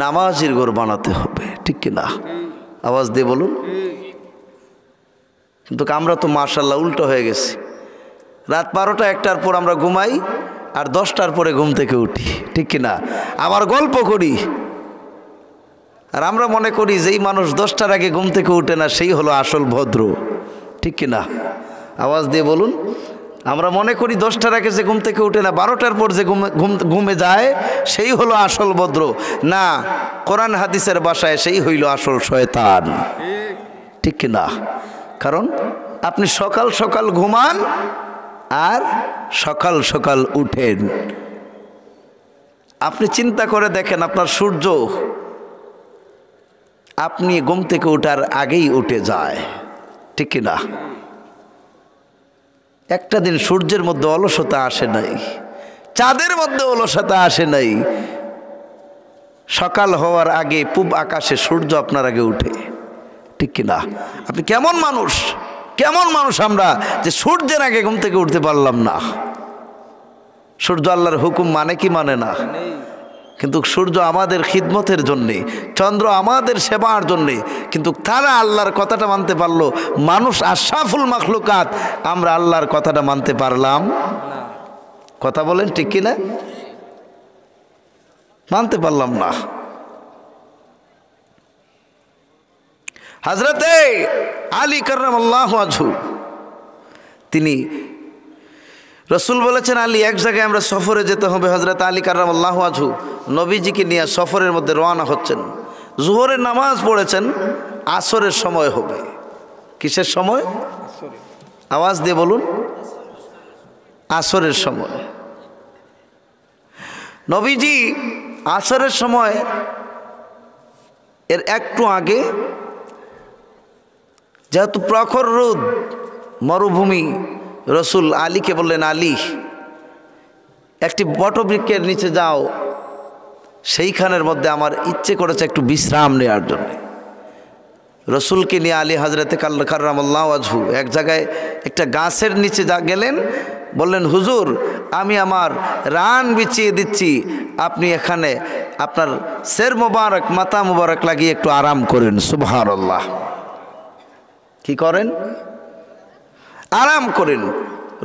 নামাজের ঘর বানাতে হবে, ঠিক কিনা? আওয়াজ দিয়ে বলুন। কিন্তু আমরা তো মাশাআল্লাহ উল্টো হয়ে গেছি। রাত 12টা 1টার পর আমরা ঘুমাই, আর 10টার পরে ঘুম থেকে উঠি, ঠিক কিনা? আবার গল্প করি। আর আমরা মনে করি যেই মানুষ 10টার আগে ঘুম থেকে উঠে না সেই হলো আসল ভদ্র, ঠিক কিনা? আওয়াজ দিয়ে বলুন। আমরা মনে করি 10টার আগে যে ঘুম থেকে উঠে না, 12টার পর যে ঘুমে যায় সেই হলো আসল ভদ্র। না, কোরআন হাদিসের ভাষায় সেই হইল আসল শয়তান, ঠিক কিনা? কারণ আপনি সকাল সকাল ঘুমান আর সকাল সকাল উঠেন। আপনি চিন্তা করে দেখেন, আপনার সূর্য আপনি ঘুম থেকে ওঠার আগেই উঠে যায়, ঠিক কিনা? একটা দিন সূর্যের মধ্যে অলসতা আসে নাই, চাঁদের মধ্যে অলসতা আসে নাই। সকাল হওয়ার আগে পূব আকাশে সূর্য আপনার আগে উঠে, ঠিক কিনা? আপনি কেমন মানুষ, কেমন মানুষ আমরা যে সূর্যের আগে ঘুম থেকে উঠতে পারলাম না। সূর্য আল্লাহর হুকুম মানে কি মানে না? কিন্তু সূর্য আমাদের খিদমতের জন্যে, চন্দ্র আমাদের সেবার জন্যে, কিন্তু তারা আল্লাহর কথাটা মানতে পারলো। মানুষ আশরাফুল মাখলুকাত, আমরা আল্লাহর কথাটা মানতে পারলাম না। কথা বলেন ঠিক কিনা? মানতে পারলাম না। হযরতে আলী কাররামাল্লাহু ওয়াজহু, তিনি রসুল বলেছেন, আলী এক জায়গায় আমরা সফরে যেতে হবে। হযরত আলী কাররামাল্লাহু ওয়াজহু নবীজিকে নিয়ে সফরের মধ্যে রওনা হচ্ছেন। জোহরের নামাজ পড়েছেন, আসরের সময় হবে। কিসের সময়? আওয়াজ দিয়ে বলুন। আসরের সময়। নবীজি আসরের সময় এর একটু আগে, যেহেতু প্রখর রোদ, মরুভূমি, রসুল আলীকে বললেন, আলী একটি বটবৃক্ষের নিচে যাও, সেইখানের মধ্যে আমার ইচ্ছে করেছে একটু বিশ্রাম নেওয়ার জন্য। রসুলকে নিয়ে আলী হযরতে কাররামাল্লাহু ওয়াজহু এক জায়গায় একটা গাছের নিচে গেলেন, বললেন, হুজুর আমি আমার রান বিছিয়ে দিচ্ছি, আপনি এখানে আপনার সের মোবারক, মাথা মোবারক লাগিয়ে একটু আরাম করেন। সুবহানাল্লাহ। কি করেন? আরাম করেন।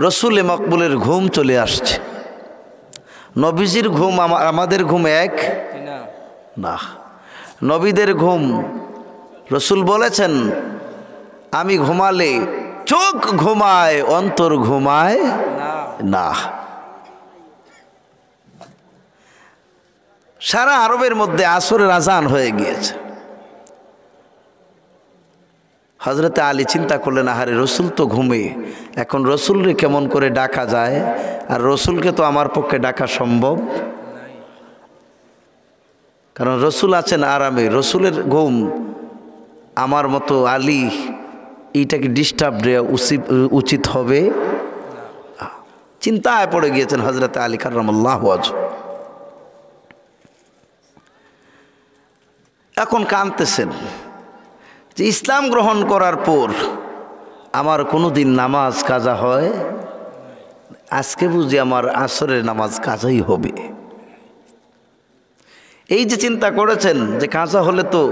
রসুলে মকবুলের ঘুম চলে আসছে। নবীজির ঘুম আমাদের ঘুম এক না। নবীদের ঘুম, রসুল বলেছেন, আমি ঘুমালে চোখ ঘুমায়, অন্তর ঘুমায় না। সারা আরবের মধ্যে আসরের আজান হয়ে গিয়েছে। হযরতে আলী চিন্তা করলেন, আহারে রসুল তো ঘুমে, এখন রসুলরে কেমন করে ডাকা যায়? আর রসুলকে তো আমার পক্ষে ডাকা সম্ভব, কারণ রসুল আছেন আরামে। রসুলের ঘুম আমার মতো আলী এইটাকে ডিস্টার্ব দেওয়া উচিত হবে। চিন্তায় পড়ে গিয়েছেন হযরতে আলী কাররামাল্লাহু ওয়াজহু। এখন কাঁদতেছেন যে ইসলাম গ্রহণ করার পর আমার কোনো দিন নামাজ কাজা হয়, আজকে বুঝি আমার আসরের নামাজ কাজাই হবে। এই যে চিন্তা করেছেন যে কাজা হলে তো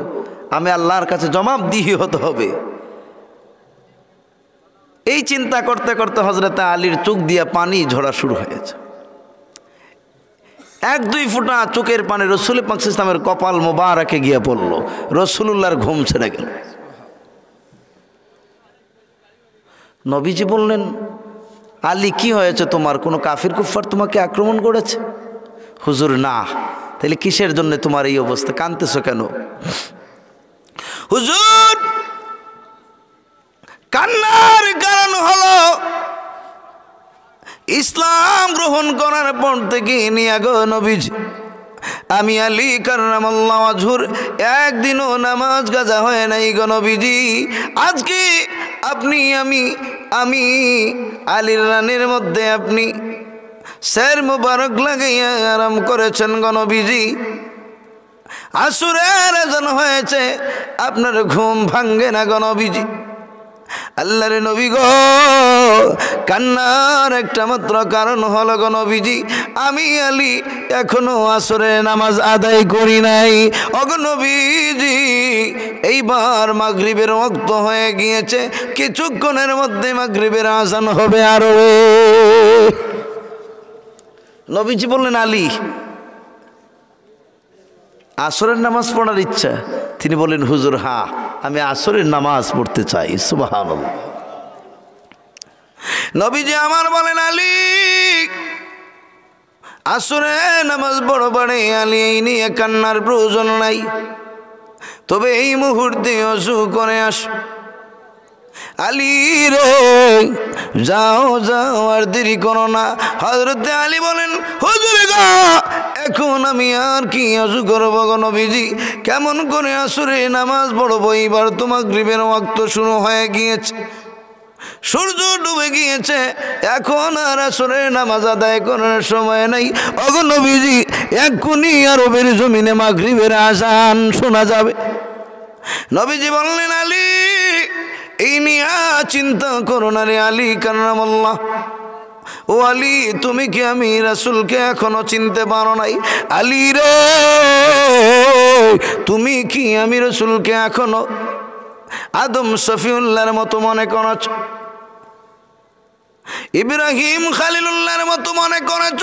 আমি আল্লাহর কাছে জবাবদিহি হতে হবে, এই চিন্তা করতে করতে হযরতে আলীর চোখ দিয়ে পানি ঝরা শুরু হয়েছে। 1-2 ফোঁটা চোখের পানি রসুল পাক সাল্লাল্লাহু আলাইহি ওয়াসাল্লামের কপাল মোবারকে গিয়ে পড়ল। রসুলুল্লাহর ঘুম ছেড়ে গেল। নবীজি বললেন, আলী কি হয়েছে তোমার? কোনো কাফির কুফফার তোমাকে আক্রমণ করেছে? হুজুর না। তাহলে কিসের জন্য তোমার এই অবস্থা, কাঁদতেছো কেন? হুজুর কান্নার কারণ হলো ইসলাম গ্রহণ করার পর থেকে নিয়ে গো নবীজি, আমি আলী কাররামাল্লাহু ওয়াজহুর একদিনও নামাজ কাজা হয় নাই গো নবীজি। আজকে আপনি আমি আলীর রানের মধ্যে আপনি সের মুবারক লাগাইয়া আরাম করেছেন গো নবীজি। আসরের আজান হয়েছে, আপনার ঘুম ভাঙ্গে না গো নবীজি। আল্লাহর নবী গো, কান্নার একটা মাত্র কারণ হলো গো নবীজি, আমি আলী এখনো আসরের নামাজ আদায় করি নাই। ওগো নবীজি, এইবার মাগরিবের ওয়াক্ত হয়ে গিয়েছে, কিছুক্ষণের মধ্যে মাগরিবের আজান হবে আরো। নবীজি বললেন, আলী আসরের নামাজ পড়ার ইচ্ছা? তিনি বললেন, হুজুর হ্যাঁ, আমি আসরের নামাজ পড়তে চাই। সুবহানাল্লাহ। নবীজি আমার বলেন, আলী আসরের নামাজ পড়বারে আলী এই নিয়ে কান্নার প্রয়োজন নাই, তবে এই মুহূর্তে ওযু করে আস। আলী রে যাও যাও, আর দেরি করো না। হযরতে আলী বলেন, হুজুর গো এখন আমি আর কি ওযু করব গো নবীজি, কেমন করে আসরে নামাজ পড়বো? এইবার তো মাগরিবের ওয়াক্ত শুরু হয়ে গিয়েছে, সূর্য ডুবে গিয়েছে, এখন আর আসরের নামাজ আদায় করার সময় নাই। ওগো নবীজি, এক্ষুনি আরবের জমিনে মাগরিবের আজান শোনা যাবে। নবীজি বললেন, আলী এই নিয়ে চিন্তা করো না রে আলী কাররামাল্লাহ। ও আলী, তুমি কি আমি রাসূলকে এখনো চিনতে পারো নাই? আলী রে, তুমি কি আমি রাসূলকে এখনো আদম শফিউল্লাহর মতো মনে করেছ, ইব্রাহিম খলিলুল্লাহর মতো মনে করেছ,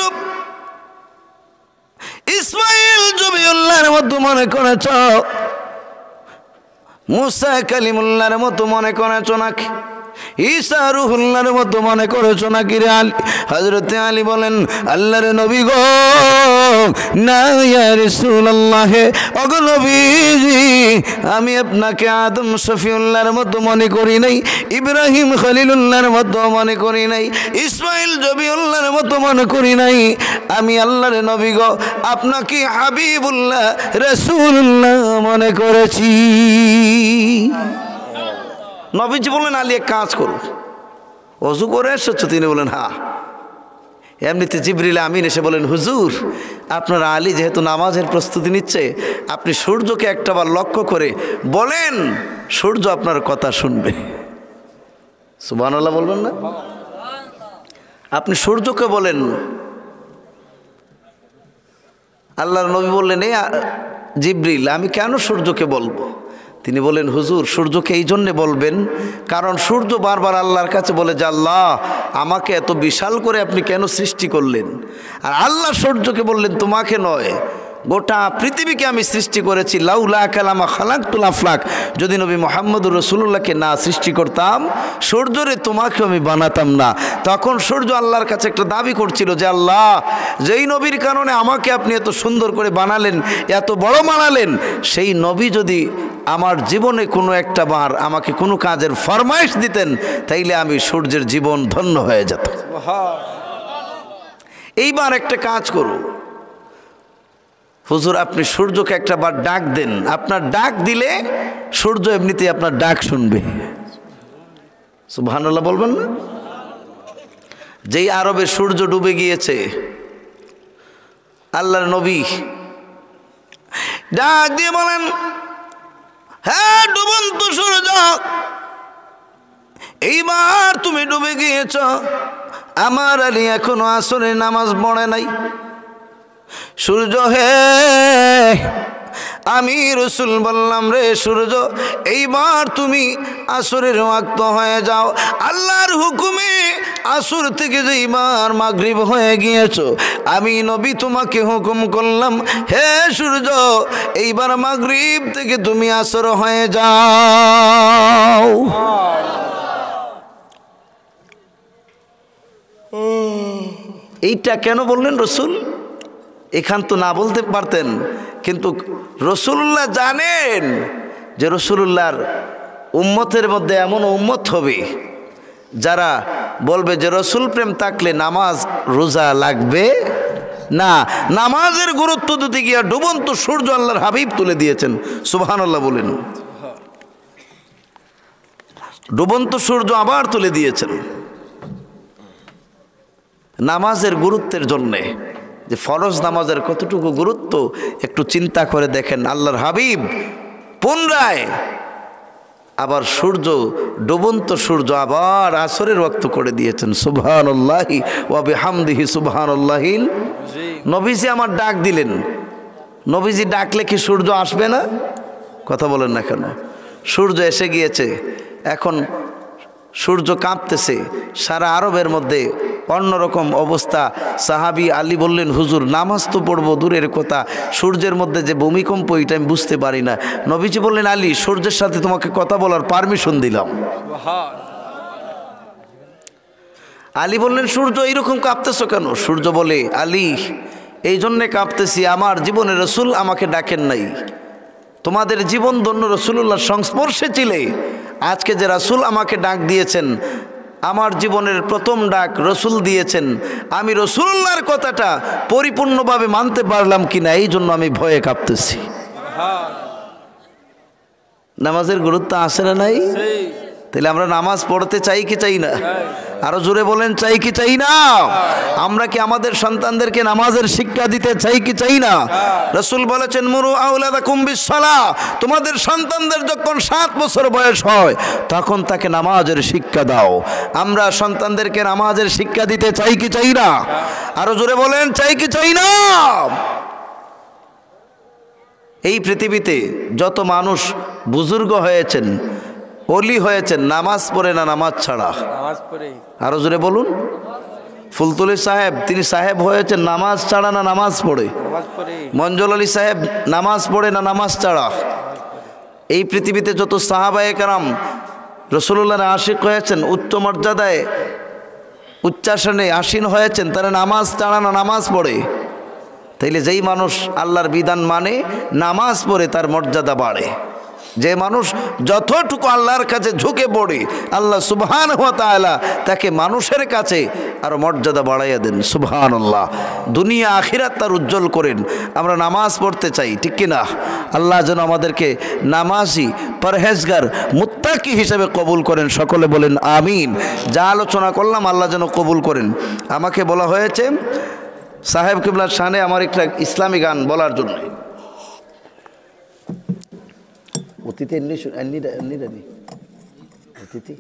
ইসমাইল জবিউল্লাহর মতো মনে করেছ, মুসা কালিমুল্লাহর মতো মনে করেছ নাকি? ঈসা রুহুল্লাহর মতো মনে করেছ নাকি রে আলী? হযরতে আলী বলেন, আল্লাহর নবী গো, না ইয়া রাসূলুল্লাহ, ওগো নবীজি, আমি আপনাকে আদম শফিউল্লাহর মতো মনে করি নাই, ইব্রাহিম খলিলুল্লাহর মতো মনে করি নাই, ইসমাইল জবিউল্লাহর মতো মনে করি নাই। আমি আল্লাহর নবী গো, আপনাকে হাবিবুল্লাহ রাসূলুল্লাহ মনে করেছি। নবীজি বললেন, আলী এক কাজ করো, ওযু করে এসেছো? তিনি বলেন, হ্যাঁ। এমনিতে জিবরিল আমিন এসে বলেন, হুজুর আপনার আলী যেহেতু নামাজের প্রস্তুতি নিচ্ছে, আপনি সূর্যকে একটাবার লক্ষ্য করে বলেন, সূর্য আপনার কথা শুনবে। সুবহানাল্লাহ বলবেন না? আপনি সূর্যকে বলেন। আল্লাহর নবী বললেন, এ জিবরিল, আমি কেন সূর্যকে বলবো? তিনি বলেন, হুজুর সূর্যকে এই জন্যে বলবেন, কারণ সূর্য বারবার আল্লাহর কাছে বলে যে, আল্লাহ আমাকে এত বিশাল করে আপনি কেন সৃষ্টি করলেন? আর আল্লাহ সূর্যকে বললেন, তোমাকে নয়, গোটা পৃথিবীকে আমি সৃষ্টি করেছি। লাউলা কালামা খালাকতুল আফলাক, যদি নবী মুহাম্মদুর রাসূলুল্লাহকে না সৃষ্টি করতাম, সূর্যরে তোমাকেও আমি বানাতাম না। তখন সূর্য আল্লাহর কাছে একটা দাবি করছিল যে, আল্লাহ যেই নবীর কারণে আমাকে আপনি এত সুন্দর করে বানালেন, এত বড় বানালেন, সেই নবী যদি আমার জীবনে কোনো একটা বার আমাকে কোনো কাজের ফরমাইশ দিতেন, তাইলে আমি সূর্যের জীবন ধন্য হয়ে যেত। এইবার একটা কাজ করো, হুজুর আপনি সূর্যকে একটা বার ডাক দেন, আপনার ডাক দিলে সূর্য এমনিতেই আপনার ডাক শুনবে। সুবহানাল্লাহ বলবেন না? যেই আরবে সূর্য ডুবে গিয়েছে, আল্লাহর নবী ডাক দিয়ে বলেন, হ্যাঁ ডুবন্ত সূর্য, এইবার তুমি ডুবে গিয়েছ, আমার আলী এখনো আসরের নামাজ পড়ে নাই। সূর্য হে, আমি রাসূল বললাম রে সূর্য, এইবার তুমি আসরের ওয়াক্ত হয়ে যাও। আল্লাহর হুকুমে আসর থেকে যেইবার মাগরিব হয়ে গিয়েছো, আমি নবী তোমাকে হুকুম করলাম, হে সূর্য এইবার মাগরিব থেকে তুমি আসর হয়ে যাও। এইটা কেন বললেন রাসূল? এখান তো না বলতে পারতেন, কিন্তু রাসূলুল্লাহ জানেন যে রাসূলুল্লাহর উম্মতের মধ্যে এমন উম্মত হবে যারা বলবে যে রাসূল প্রেম থাকলে নামাজ রোজা লাগবে না। নামাজের গুরুত্ব দিতে গিয়ে ডুবন্ত সূর্য আল্লাহর হাবিব তুলে দিয়েছেন। সুবহানাল্লাহ বলেন। ডুবন্ত সূর্য আবার তুলে দিয়েছেন নামাজের গুরুত্বের জন্যে। যে ফরজ নামাজের কতটুকু গুরুত্ব একটু চিন্তা করে দেখেন। আল্লাহর হাবিব পুনরায় আবার সূর্য ডুবন্ত সূর্য আবার আসরের ওয়াক্ত করে দিয়েছেন। সুবহানাল্লাহি ওয়া বিহামদিহি সুবহানাল্লাহিল। নবীজি আমার ডাক দিলেন। নবীজি ডাকলে কি সূর্য আসবে না? কথা বলেন না কেন? সূর্য এসে গিয়েছে, এখন সূর্য কাঁপতেছে। সারা আরবের মধ্যে অন্যরকম অবস্থা। সাহাবী আলী বললেন, হুজুর নামাজ তো পড়বো দূরের কথা, সূর্যের মধ্যে যে ভূমিকম্প এটা আমি বুঝতে পারি না। নবীজি বললেন, আলী সূর্যের সাথে তোমাকে কথা বলার পারমিশন দিলাম। আলী বললেন, সূর্য এইরকম কাঁপতেছো কেন? সূর্য বলে, আলী এই জন্যে কাঁপতেছি, আমার জীবনে রসুল আমাকে ডাকেন নাই। তোমাদের জীবন ধন্য রসুলুল্লাহর সংস্পর্শে ছিলে। আজকে যে রাসূল আমাকে ডাক দিয়েছেন, আমার জীবনের প্রথম ডাক রসুল দিয়েছেন, আমি রসুলুল্লাহর কথাটা পরিপূর্ণভাবে মানতে পারলাম কিনা এই জন্য আমি ভয়ে কাঁপতেছি। নামাজের গুরুত্ব আছে না নাই? তাহলে আমরা নামাজ পড়তে চাই কি চাই না? আরো জোরে বলেন, চাই কি চাই না? আমরা কি আমাদের সন্তানদেরকে নামাজের শিক্ষা দিতে চাই কি চাই না? রাসূল বলেছেন, মুরু আওলাদাকুম বিসসালাহ, তোমাদের সন্তানদের যখন 7 বছর বয়স হয় তখন তাকে নামাজের শিক্ষা দাও। আমরা সন্তানদেরকে নামাজের শিক্ষা দিতে চাই কি চাই না? আরো জোরে বলেন, চাই কি চাই না? এই পৃথিবীতে যত মানুষ বুজুর্গ হয়েছেন, ওলি হয়েছেন, নামাজ পড়ে না নামাজ ছাড়া? আরো জোরে বলুন। ফুলতুলি সাহেব, তিনি সাহেব হয়েছেন নামাজ ছাড়া না নামাজ পড়ে? মঞ্জুল আলী সাহেব নামাজ পড়ে না নামাজ ছাড়া? এই পৃথিবীতে যত সাহাবায়ে কেরাম রাসূলুল্লাহর আশিক হয়েছেন, উচ্চ মর্যাদায় উচ্চাসনে আসীন হয়েছেন, তারা নামাজ ছাড়া না নামাজ পড়ে? তাইলে যেই মানুষ আল্লাহর বিধান মানে, নামাজ পড়ে, তার মর্যাদা বাড়ে। যে মানুষ যতটুকু আল্লাহর কাছে ঝুঁকে পড়ে, আল্লাহ সুবহানাহু ওয়া তাআলা তাকে মানুষের কাছে আরো মর্যাদা বাড়াইয়া দেন। সুবহানাল্লাহ। দুনিয়া আখিরাত তার উজ্জ্বল করেন। আমরা নামাজ পড়তে চাই, ঠিক কি না? আল্লাহ যেন আমাদেরকে নামাজি, পরহেজগার, মুত্তাকি হিসেবে কবুল করেন। সকলে বলেন আমিন। যা আলোচনা করলাম আল্লাহ যেন কবুল করেন। আমাকে বলা হয়েছে সাহেব কিবলার শানে আমার একটা ইসলামী গান বলার জন্য। অতীতে অতিথি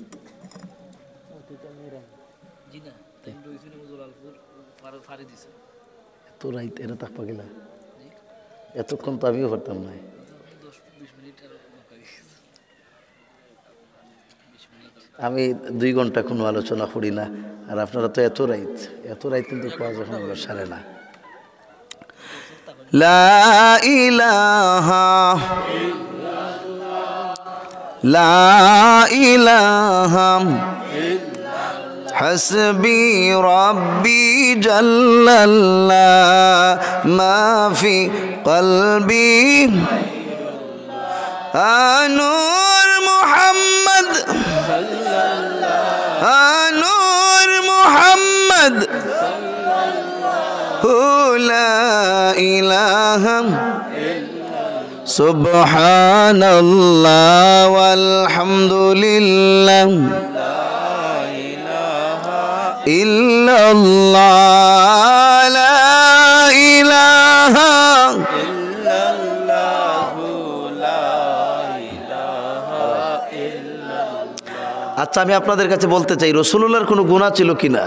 এত রাইত এরা থাকবা গেলা, এতক্ষণ তো আমিও পারতাম না। আমি 2 ঘন্টা কোনো আলোচনা করি না, আর আপনারা তো এত রাইত কিন্তু পাওয়া যখন সারে না। লা ইলাহা লা ইলাহা হাসবি রব্বি জাল্লাল্লাহ মা ফি কলবি আনুর মুহাম্মদ আনুর মুহাম্মদ লা ইলাহা সুবহানাল্লাহ ওয়ালহামদুলিল্লাহ ইল্লাল্লাহ লা ইলাহা ইল্লাল্লাহু লা ইলাহা ইল্লাল্লাহ। আচ্ছা, আমি আপনাদের কাছে বলতে চাই, রাসূলুল্লাহর কোনো গুনাহ ছিল কিনা?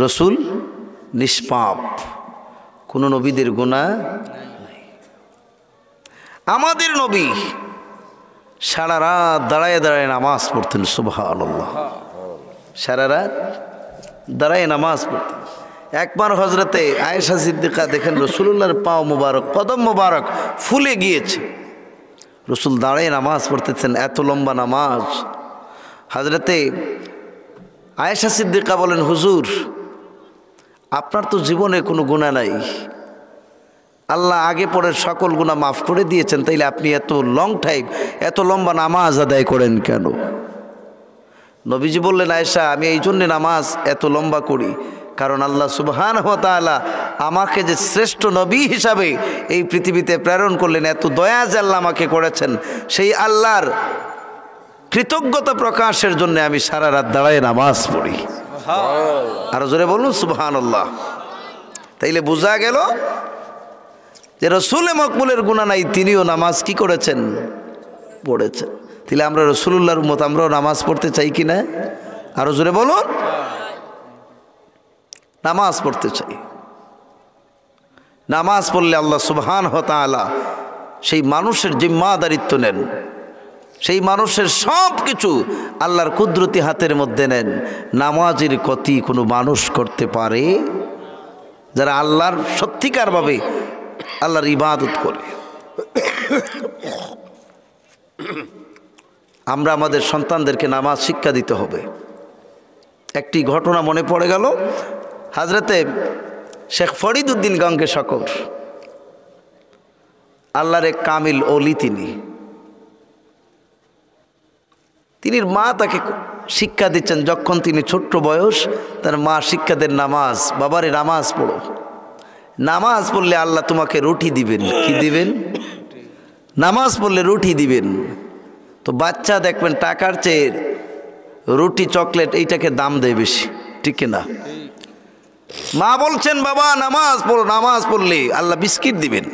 রাসূল নিষ্পাপ, কোনো নবীদের গুনাহ নাই। আমাদের নবী সারা রাত দাঁড়ায় দাঁড়ায় নামাজ পড়তেন। সুবহানাল্লাহ। সারা রাত দাঁড়ায় নামাজ পড়তেন। একবার হজরতে আয়েশা সিদ্দিকা দেখেন রাসূলুল্লাহর পাও মোবারক, কদম মোবারক ফুলে গিয়েছে। রসুল দাঁড়ায় নামাজ পড়তেছেন, এত লম্বা নামাজ। হজরতে আয়েশা সিদ্দিকা বলেন, হুজুর আপনার তো জীবনে কোনো গুনাহ নাই, আল্লাহ আগে পরের সকল গুনাহ মাফ করে দিয়েছেন, তাইলে আপনি এত লং টাইম, এত লম্বা নামাজ আদায় করেন কেন? নবীজি বললেন, আয়েশা আমি এই জন্যে নামাজ এত লম্বা করি, কারণ আল্লাহ সুবহানাহু ওয়া তাআলা আমাকে যে শ্রেষ্ঠ নবী হিসাবে এই পৃথিবীতে প্রেরণ করলেন, এত দয়া যে আল্লাহ আমাকে করেছেন, সেই আল্লাহর কৃতজ্ঞতা প্রকাশের জন্য আমি সারা রাত দাঁড়ায় নামাজ পড়ি। আরো জোরে বলুন সুবহানাল্লাহ। তাইলে বোঝা গেল যে রসুলে মকবুলের গুনাহ নাই, তিনিও নামাজ কি করেছেন? পড়েছেন। তাহলে আমরা রাসূলুল্লাহর উম্মত, আমরাও নামাজ পড়তে চাই কি না? আরো জোরে বলুন, নামাজ পড়তে চাই। নামাজ পড়লে আল্লাহ সুবহানাহু ওয়া তাআলা সেই মানুষের জিম্মাদারিত্ব নেন, সেই মানুষের সব কিছু আল্লাহর কুদরতি হাতের মধ্যে নেন। নামাজের ক্ষতি কোনো মানুষ করতে পারে যারা আল্লাহর সত্যিকারভাবে আল্লাহর ইবাদত করে। আমরা আমাদের সন্তানদেরকে নামাজ শিক্ষা দিতে হবে। একটি ঘটনা মনে পড়ে গেল, হযরতে শেখ ফরিদউদ্দিন গঙ্গে শকর, আল্লাহর এক কামিল ওলি তিনি মা তাকে শিক্ষা দিচ্ছেন। যখন তিনি ছোট্ট বয়স, তার মা শিক্ষা দেন নামাজ। বাবারে নামাজ পড়ো, নামাজ পড়লে আল্লাহ তোমাকে রুটি দিবেন। কি দিবেন? নামাজ পড়লে রুটি দিবেন। তো বাচ্চা দেখবেন টাকার চেয়ে রুটি চকলেট এইটাকে দাম দেয় বেশি, ঠিক না? মা বলছেন বাবা নামাজ পড়ো, নামাজ পড়লে আল্লাহ বিস্কিট দিবেন।